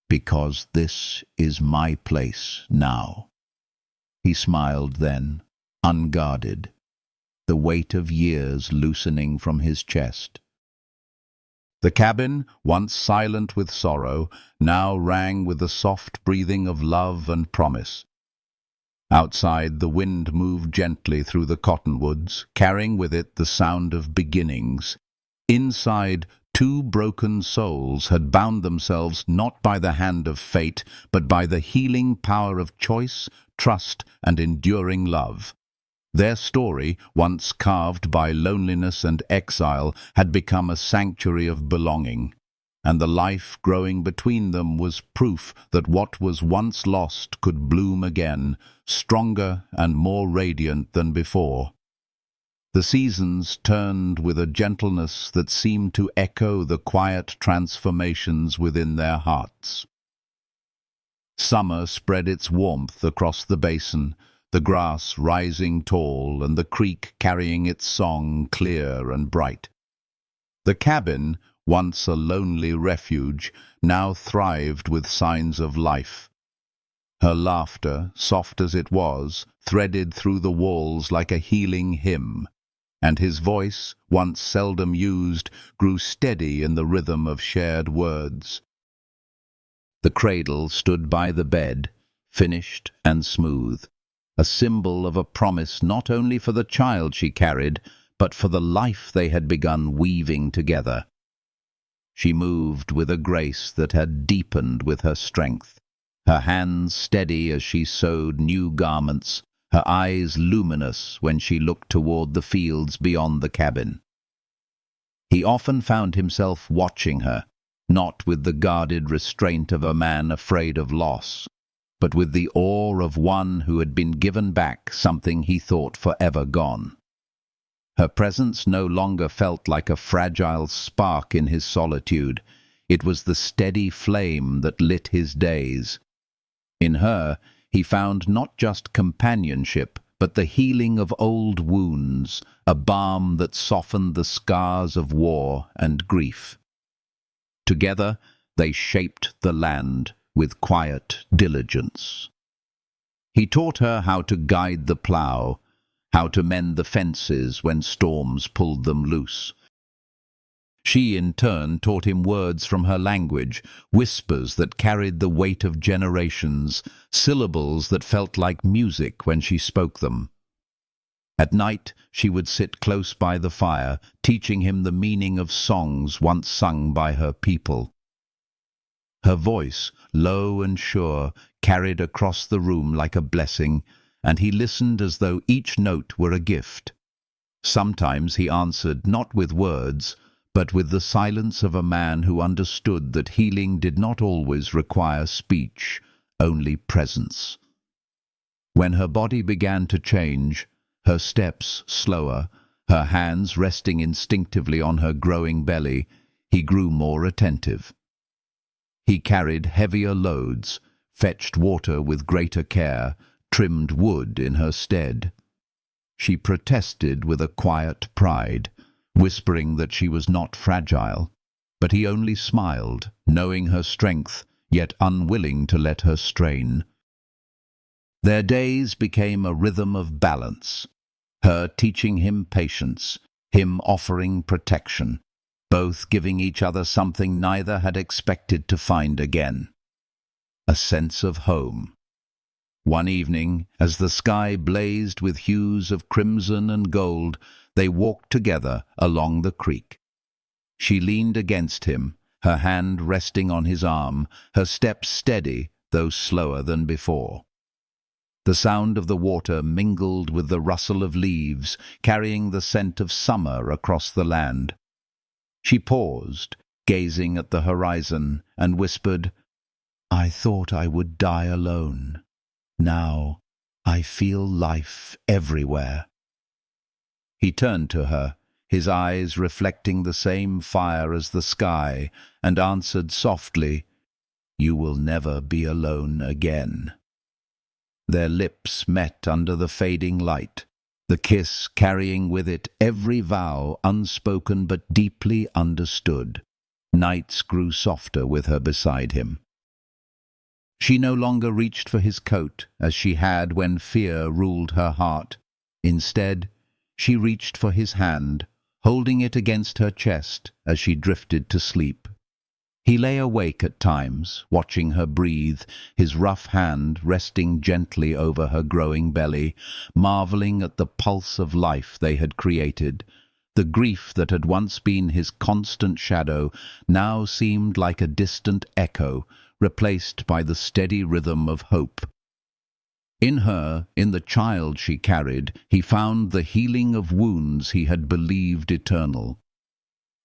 because this is my place now." He smiled then, unguarded, the weight of years loosening from his chest. The cabin, once silent with sorrow, now rang with the soft breathing of love and promise. Outside, the wind moved gently through the cottonwoods, carrying with it the sound of beginnings. Inside, two broken souls had bound themselves not by the hand of fate, but by the healing power of choice, trust, and enduring love. Their story, once carved by loneliness and exile, had become a sanctuary of belonging, and the life growing between them was proof that what was once lost could bloom again, stronger and more radiant than before. The seasons turned with a gentleness that seemed to echo the quiet transformations within their hearts. Summer spread its warmth across the basin, the grass rising tall and the creek carrying its song clear and bright. The cabin, once a lonely refuge, now thrived with signs of life. Her laughter, soft as it was, threaded through the walls like a healing hymn, and his voice, once seldom used, grew steady in the rhythm of shared words. The cradle stood by the bed, finished and smooth, a symbol of a promise not only for the child she carried, but for the life they had begun weaving together. She moved with a grace that had deepened with her strength, her hands steady as she sewed new garments, her eyes luminous when she looked toward the fields beyond the cabin. He often found himself watching her, not with the guarded restraint of a man afraid of loss, but with the awe of one who had been given back something he thought forever gone. Her presence no longer felt like a fragile spark in his solitude. It was the steady flame that lit his days. In her, he found not just companionship, but the healing of old wounds, a balm that softened the scars of war and grief. Together, they shaped the land with quiet diligence. He taught her how to guide the plough, how to mend the fences when storms pulled them loose. She, in turn, taught him words from her language, whispers that carried the weight of generations, syllables that felt like music when she spoke them. At night, she would sit close by the fire, teaching him the meaning of songs once sung by her people. Her voice, low and sure, carried across the room like a blessing, and he listened as though each note were a gift. Sometimes he answered not with words, but with the silence of a man who understood that healing did not always require speech, only presence. When her body began to change, her steps slower, her hands resting instinctively on her growing belly, he grew more attentive. He carried heavier loads, fetched water with greater care, trimmed wood in her stead. She protested with a quiet pride, whispering that she was not fragile, but he only smiled, knowing her strength, yet unwilling to let her strain. Their days became a rhythm of balance, her teaching him patience, him offering protection, both giving each other something neither had expected to find again: a sense of home. One evening, as the sky blazed with hues of crimson and gold, they walked together along the creek. She leaned against him, her hand resting on his arm, her steps steady, though slower than before. The sound of the water mingled with the rustle of leaves, carrying the scent of summer across the land. She paused, gazing at the horizon, and whispered, "I thought I would die alone. Now I feel life everywhere." He turned to her, his eyes reflecting the same fire as the sky, and answered softly, "You will never be alone again." Their lips met under the fading light, the kiss carrying with it every vow unspoken but deeply understood. Nights grew softer with her beside him. She no longer reached for his coat as she had when fear ruled her heart. Instead, she reached for his hand, holding it against her chest as she drifted to sleep. He lay awake at times, watching her breathe, his rough hand resting gently over her growing belly, marveling at the pulse of life they had created. The grief that had once been his constant shadow now seemed like a distant echo, replaced by the steady rhythm of hope. In her, in the child she carried, he found the healing of wounds he had believed eternal.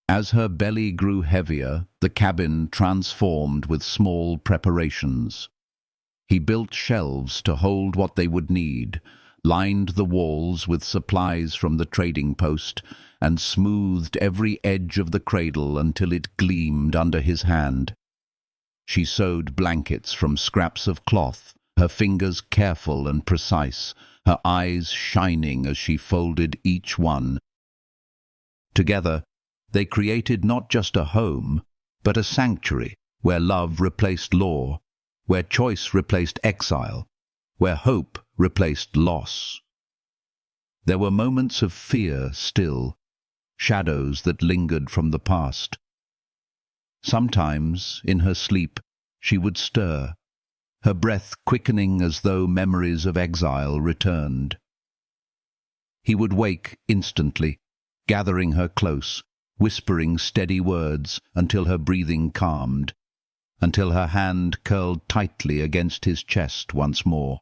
As her belly grew heavier, the cabin transformed with small preparations. He built shelves to hold what they would need, lined the walls with supplies from the trading post, and smoothed every edge of the cradle until it gleamed under his hand. She sewed blankets from scraps of cloth, her fingers careful and precise, her eyes shining as she folded each one. Together, they created not just a home, but a sanctuary where love replaced law, where choice replaced exile, where hope replaced loss. There were moments of fear still, shadows that lingered from the past. Sometimes, in her sleep, she would stir, her breath quickening as though memories of exile returned. He would wake instantly, gathering her close, whispering steady words until her breathing calmed, until her hand curled tightly against his chest once more.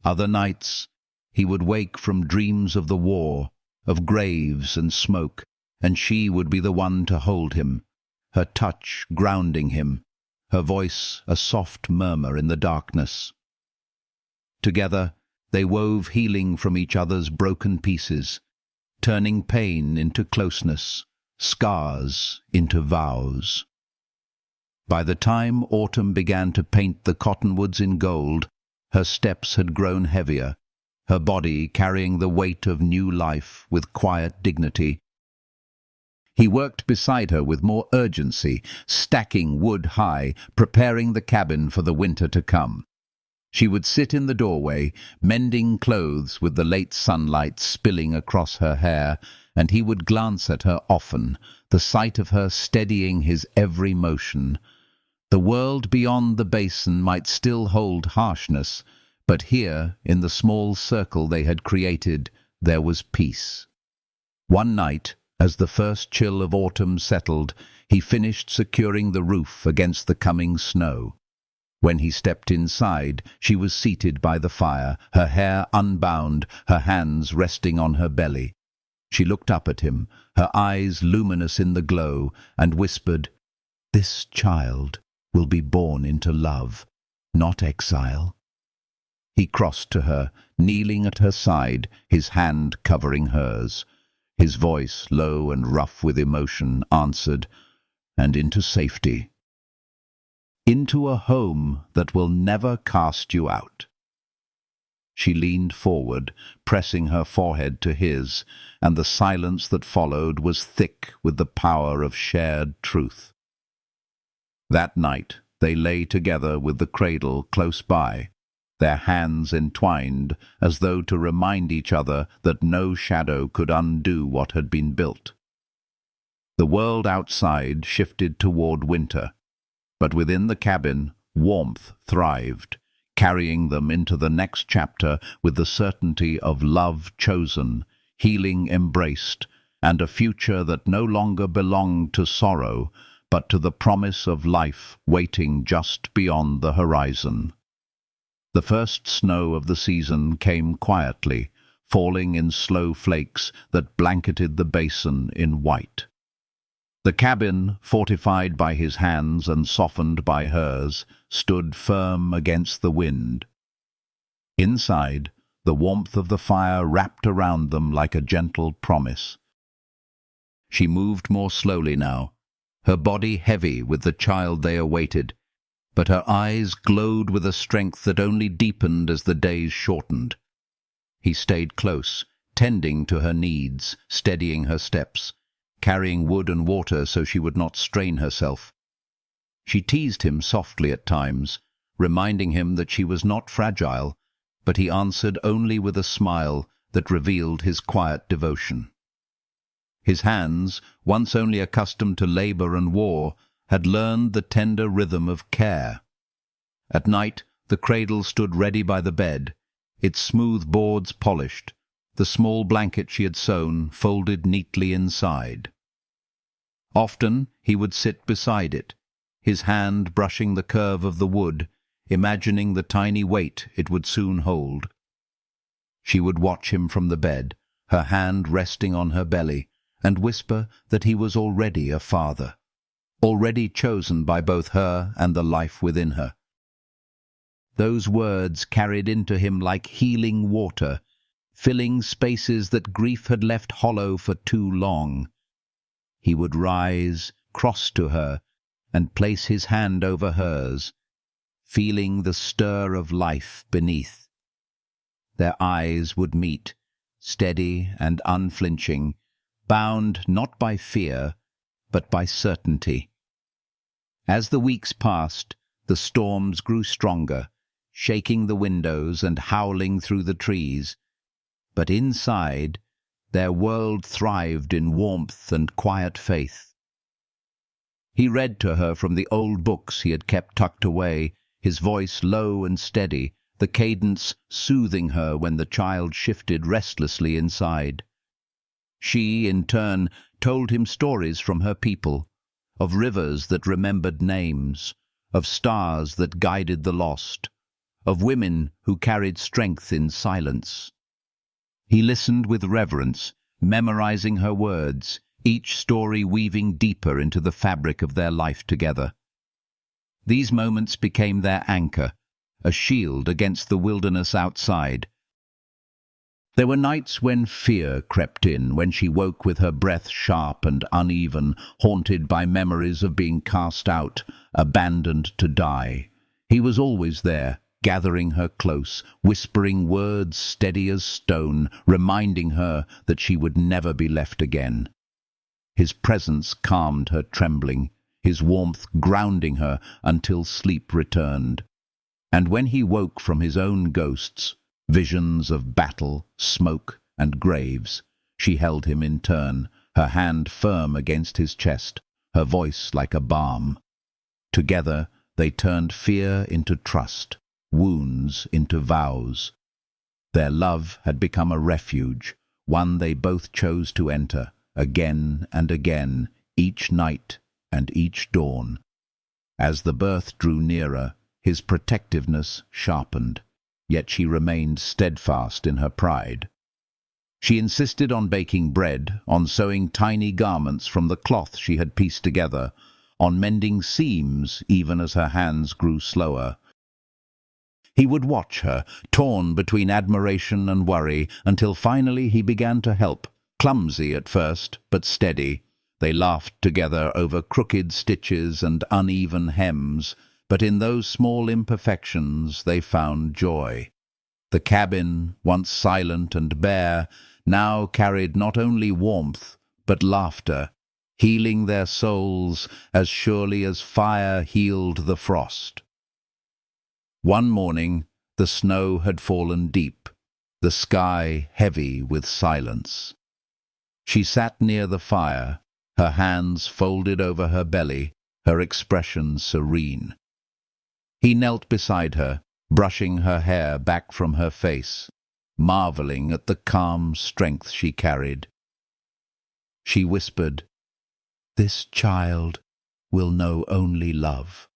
Other nights, he would wake from dreams of the war, of graves and smoke, and she would be the one to hold him, her touch grounding him, her voice a soft murmur in the darkness. Together, they wove healing from each other's broken pieces, turning pain into closeness, scars into vows. By the time autumn began to paint the cottonwoods in gold, her steps had grown heavier, her body carrying the weight of new life with quiet dignity. He worked beside her with more urgency, stacking wood high, preparing the cabin for the winter to come. She would sit in the doorway, mending clothes with the late sunlight spilling across her hair, and he would glance at her often, the sight of her steadying his every motion. The world beyond the basin might still hold harshness, but here, in the small circle they had created, there was peace. One night, as the first chill of autumn settled, he finished securing the roof against the coming snow. When he stepped inside, she was seated by the fire, her hair unbound, her hands resting on her belly. She looked up at him, her eyes luminous in the glow, and whispered, "This child will be born into love, not exile." He crossed to her, kneeling at her side, his hand covering hers. His voice, low and rough with emotion, answered, "And into safety. Into a home that will never cast you out." She leaned forward, pressing her forehead to his, and the silence that followed was thick with the power of shared truth. That night they lay together with the cradle close by, their hands entwined as though to remind each other that no shadow could undo what had been built. The world outside shifted toward winter, but within the cabin warmth thrived, carrying them into the next chapter with the certainty of love chosen, healing embraced, and a future that no longer belonged to sorrow, but to the promise of life waiting just beyond the horizon. The first snow of the season came quietly, falling in slow flakes that blanketed the basin in white. The cabin, fortified by his hands and softened by hers, stood firm against the wind. Inside, the warmth of the fire wrapped around them like a gentle promise. She moved more slowly now, her body heavy with the child they awaited, but her eyes glowed with a strength that only deepened as the days shortened. He stayed close, tending to her needs, steadying her steps, carrying wood and water so she would not strain herself. She teased him softly at times, reminding him that she was not fragile, but he answered only with a smile that revealed his quiet devotion. His hands, once only accustomed to labor and war, had learned the tender rhythm of care. At night, the cradle stood ready by the bed, its smooth boards polished, the small blanket she had sewn folded neatly inside. Often he would sit beside it, his hand brushing the curve of the wood, imagining the tiny weight it would soon hold. She would watch him from the bed, her hand resting on her belly, and whisper that he was already a father, already chosen by both her and the life within her. Those words carried into him like healing water, filling spaces that grief had left hollow for too long. He would rise, cross to her, and place his hand over hers, feeling the stir of life beneath. Their eyes would meet, steady and unflinching, bound not by fear, but by certainty. As the weeks passed, the storms grew stronger, shaking the windows and howling through the trees. But inside, their world thrived in warmth and quiet faith. He read to her from the old books he had kept tucked away, his voice low and steady, the cadence soothing her when the child shifted restlessly inside. She, in turn, told him stories from her people, of rivers that remembered names, of stars that guided the lost, of women who carried strength in silence. He listened with reverence, memorizing her words, each story weaving deeper into the fabric of their life together. These moments became their anchor, a shield against the wilderness outside. There were nights when fear crept in, when she woke with her breath sharp and uneven, haunted by memories of being cast out, abandoned to die. He was always there, gathering her close, whispering words steady as stone, reminding her that she would never be left again. His presence calmed her trembling, his warmth grounding her until sleep returned. And when he woke from his own ghosts, visions of battle, smoke, and graves, she held him in turn, her hand firm against his chest, her voice like a balm. Together they turned fear into trust, wounds into vows. Their love had become a refuge, one they both chose to enter, again and again, each night and each dawn. As the birth drew nearer, his protectiveness sharpened, yet she remained steadfast in her pride. She insisted on baking bread, on sewing tiny garments from the cloth she had pieced together, on mending seams even as her hands grew slower. He would watch her, torn between admiration and worry, until finally he began to help, clumsy at first, but steady. They laughed together over crooked stitches and uneven hems, but in those small imperfections they found joy. The cabin, once silent and bare, now carried not only warmth, but laughter, healing their souls as surely as fire healed the frost. One morning, the snow had fallen deep, the sky heavy with silence. She sat near the fire, her hands folded over her belly, her expression serene. He knelt beside her, brushing her hair back from her face, marveling at the calm strength she carried. She whispered, "This child will know only love."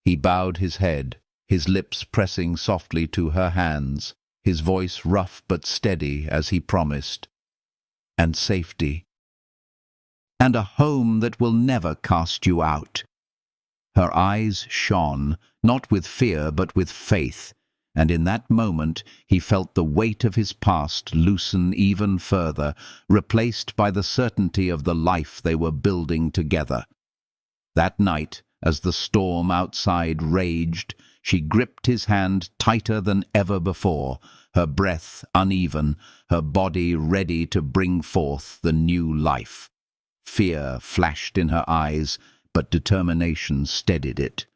He bowed his head, his lips pressing softly to her hands, his voice rough but steady as he promised, "And safety, and a home that will never cast you out." Her eyes shone, not with fear but with faith, and in that moment he felt the weight of his past loosen even further, replaced by the certainty of the life they were building together. That night, as the storm outside raged, She gripped his hand tighter than ever before, her breath uneven, her body ready to bring forth the new life. Fear flashed in her eyes, but determination steadied it.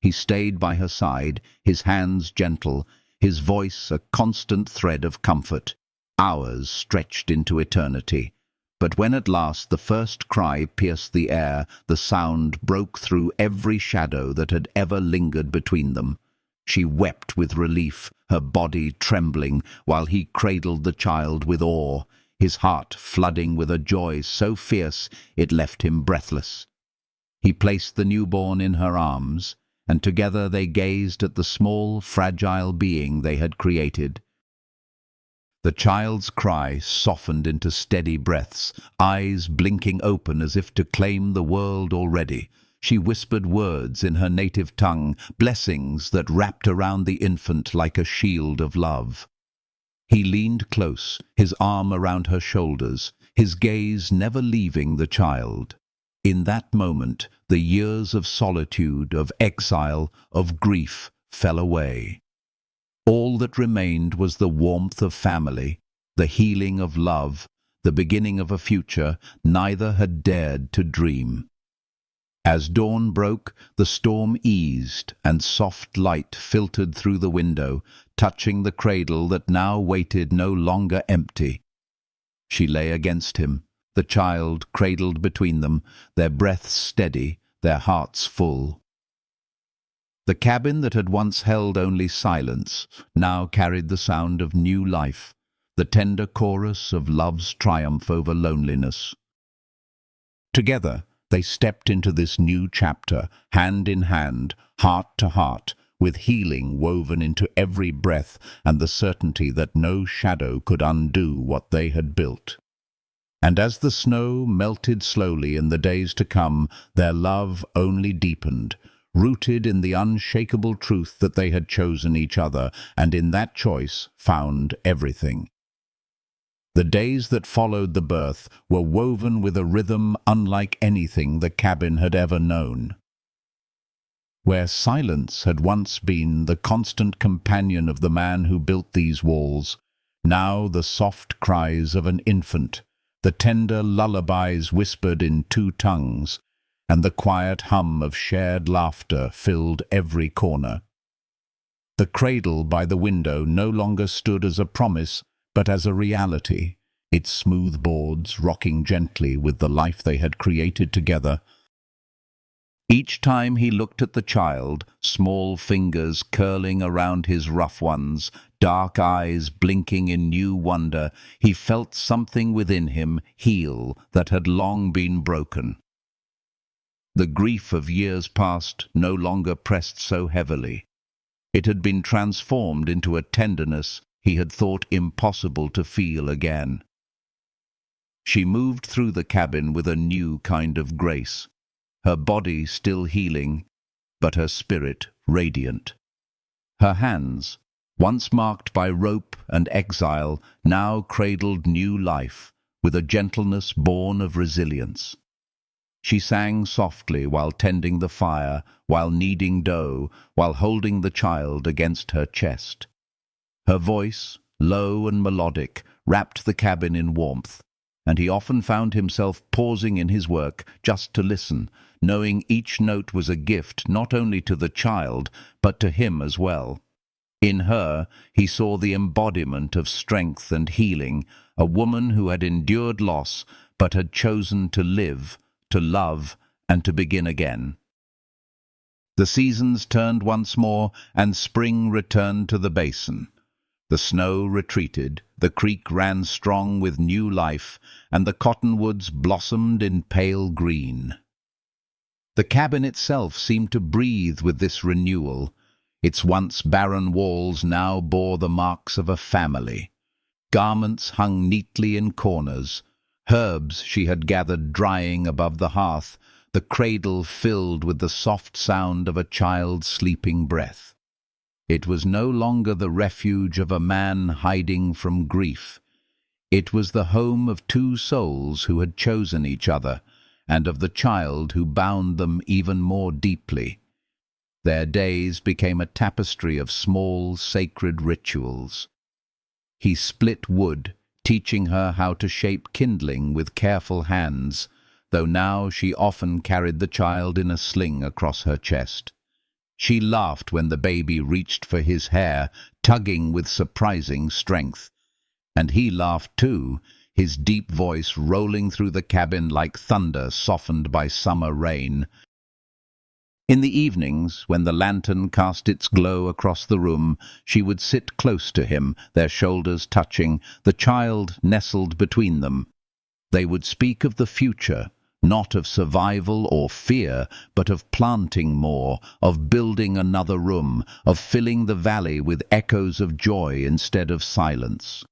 He stayed by her side, his hands gentle, his voice a constant thread of comfort. Hours stretched into eternity. But when at last the first cry pierced the air, the sound broke through every shadow that had ever lingered between them. She wept with relief, her body trembling, while he cradled the child with awe, his heart flooding with a joy so fierce it left him breathless. He placed the newborn in her arms, and together they gazed at the small, fragile being they had created. The child's cry softened into steady breaths, eyes blinking open as if to claim the world already. She whispered words in her native tongue, blessings that wrapped around the infant like a shield of love. He leaned close, his arm around her shoulders, his gaze never leaving the child. In that moment, the years of solitude, of exile, of grief fell away. All that remained was the warmth of family, the healing of love, the beginning of a future neither had dared to dream. As dawn broke, the storm eased, and soft light filtered through the window, touching the cradle that now waited no longer empty. She lay against him, the child cradled between them, their breaths steady, their hearts full. The cabin that had once held only silence now carried the sound of new life, the tender chorus of love's triumph over loneliness. Together, they stepped into this new chapter, hand in hand, heart to heart, with healing woven into every breath and the certainty that no shadow could undo what they had built. And as the snow melted slowly in the days to come, their love only deepened, rooted in the unshakable truth that they had chosen each other, and in that choice found everything. The days that followed the birth were woven with a rhythm unlike anything the cabin had ever known. Where silence had once been the constant companion of the man who built these walls, now the soft cries of an infant, the tender lullabies whispered in two tongues, and the quiet hum of shared laughter filled every corner. The cradle by the window no longer stood as a promise, but as a reality, its smooth boards rocking gently with the life they had created together. Each time he looked at the child, small fingers curling around his rough ones, dark eyes blinking in new wonder, he felt something within him heal that had long been broken. The grief of years past no longer pressed so heavily. It had been transformed into a tenderness he had thought impossible to feel again. She moved through the cabin with a new kind of grace, her body still healing, but her spirit radiant. Her hands, once marked by rope and exile, now cradled new life with a gentleness born of resilience. She sang softly while tending the fire, while kneading dough, while holding the child against her chest. Her voice, low and melodic, wrapped the cabin in warmth, and he often found himself pausing in his work just to listen, knowing each note was a gift not only to the child, but to him as well. In her, he saw the embodiment of strength and healing, a woman who had endured loss, but had chosen to live, to love, and to begin again. The seasons turned once more, and spring returned to the basin. The snow retreated, the creek ran strong with new life, and the cottonwoods blossomed in pale green. The cabin itself seemed to breathe with this renewal. Its once barren walls now bore the marks of a family. Garments hung neatly in corners, herbs she had gathered drying above the hearth, the cradle filled with the soft sound of a child's sleeping breath. It was no longer the refuge of a man hiding from grief. It was the home of two souls who had chosen each other, and of the child who bound them even more deeply. Their days became a tapestry of small, sacred rituals. He split wood, teaching her how to shape kindling with careful hands, though now she often carried the child in a sling across her chest. She laughed when the baby reached for his hair, tugging with surprising strength. And he laughed too, his deep voice rolling through the cabin like thunder softened by summer rain. In the evenings, when the lantern cast its glow across the room, she would sit close to him, their shoulders touching, the child nestled between them. They would speak of the future, not of survival or fear, but of planting more, of building another room, of filling the valley with echoes of joy instead of silence.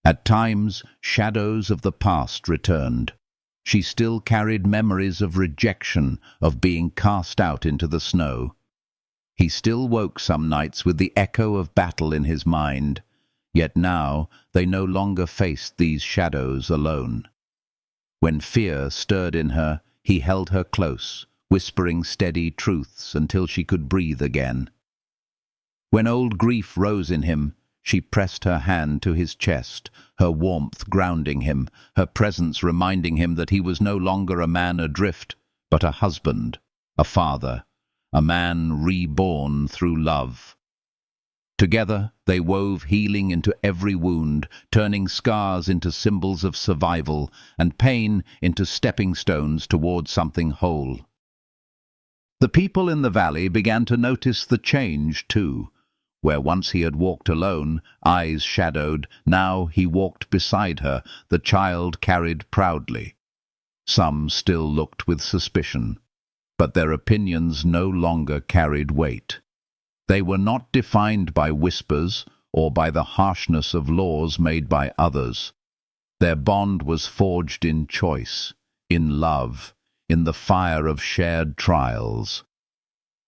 At times, shadows of the past returned. She still carried memories of rejection, of being cast out into the snow. He still woke some nights with the echo of battle in his mind, yet now they no longer faced these shadows alone. When fear stirred in her, he held her close, whispering steady truths until she could breathe again. When old grief rose in him, she pressed her hand to his chest, her warmth grounding him, her presence reminding him that he was no longer a man adrift, but a husband, a father, a man reborn through love. Together they wove healing into every wound, turning scars into symbols of survival and pain into stepping stones toward something whole. The people in the valley began to notice the change too. Where once he had walked alone, eyes shadowed, now he walked beside her, the child carried proudly. Some still looked with suspicion, but their opinions no longer carried weight. They were not defined by whispers or by the harshness of laws made by others. Their bond was forged in choice, in love, in the fire of shared trials.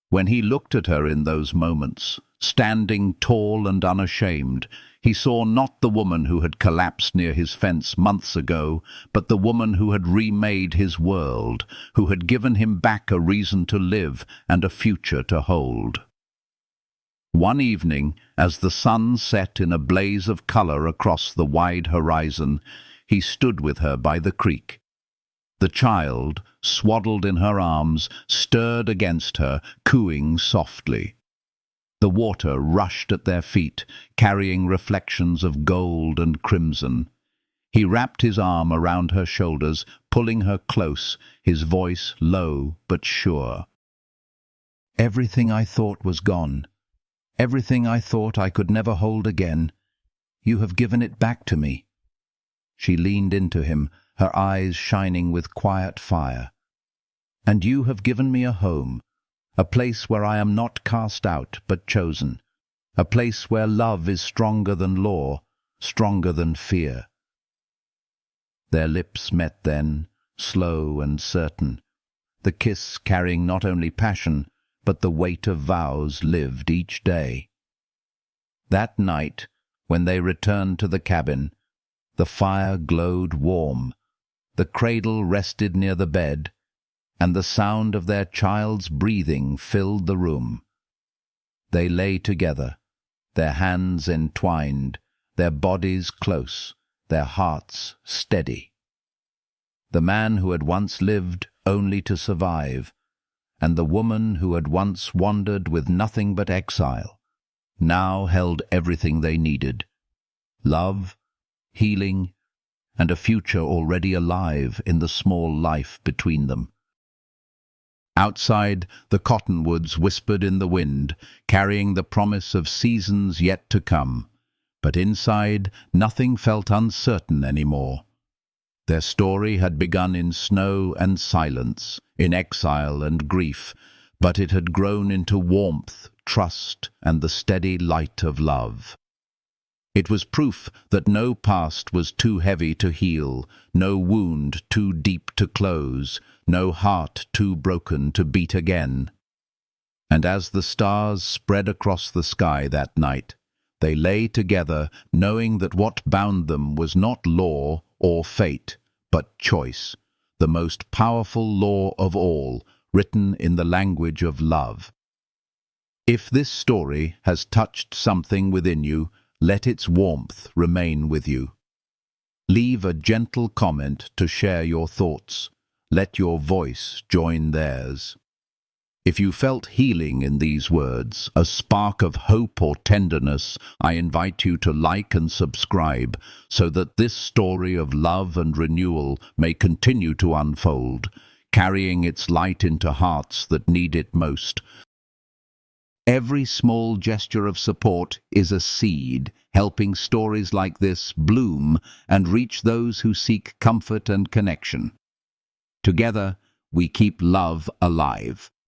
When he looked at her in those moments, standing tall and unashamed, he saw not the woman who had collapsed near his fence months ago, but the woman who had remade his world, who had given him back a reason to live and a future to hold. One evening, as the sun set in a blaze of color across the wide horizon, he stood with her by the creek. The child, swaddled in her arms, stirred against her, cooing softly. The water rushed at their feet, carrying reflections of gold and crimson. He wrapped his arm around her shoulders, pulling her close, his voice low but sure. "Everything I thought was gone. Everything I thought I could never hold again. You have given it back to me." She leaned into him, her eyes shining with quiet fire. "And you have given me a home, a place where I am not cast out but chosen, a place where love is stronger than law, stronger than fear." Their lips met then, slow and certain, the kiss carrying not only passion, but the weight of vows lived each day. That night, when they returned to the cabin, the fire glowed warm, the cradle rested near the bed, and the sound of their child's breathing filled the room. They lay together, their hands entwined, their bodies close, their hearts steady. The man who had once lived only to survive, and the woman who had once wandered with nothing but exile, now held everything they needed: love, healing, and a future already alive in the small life between them. Outside, the cottonwoods whispered in the wind, carrying the promise of seasons yet to come. But inside, nothing felt uncertain anymore. Their story had begun in snow and silence, in exile and grief, but it had grown into warmth, trust, and the steady light of love. It was proof that no past was too heavy to heal, no wound too deep to close, no heart too broken to beat again. And as the stars spread across the sky that night, they lay together, knowing that what bound them was not law or fate, but choice, the most powerful law of all, written in the language of love. If this story has touched something within you, let its warmth remain with you. Leave a gentle comment to share your thoughts. Let your voice join theirs. If you felt healing in these words, a spark of hope or tenderness, I invite you to like and subscribe so that this story of love and renewal may continue to unfold, carrying its light into hearts that need it most. Every small gesture of support is a seed, helping stories like this bloom and reach those who seek comfort and connection. Together, we keep love alive.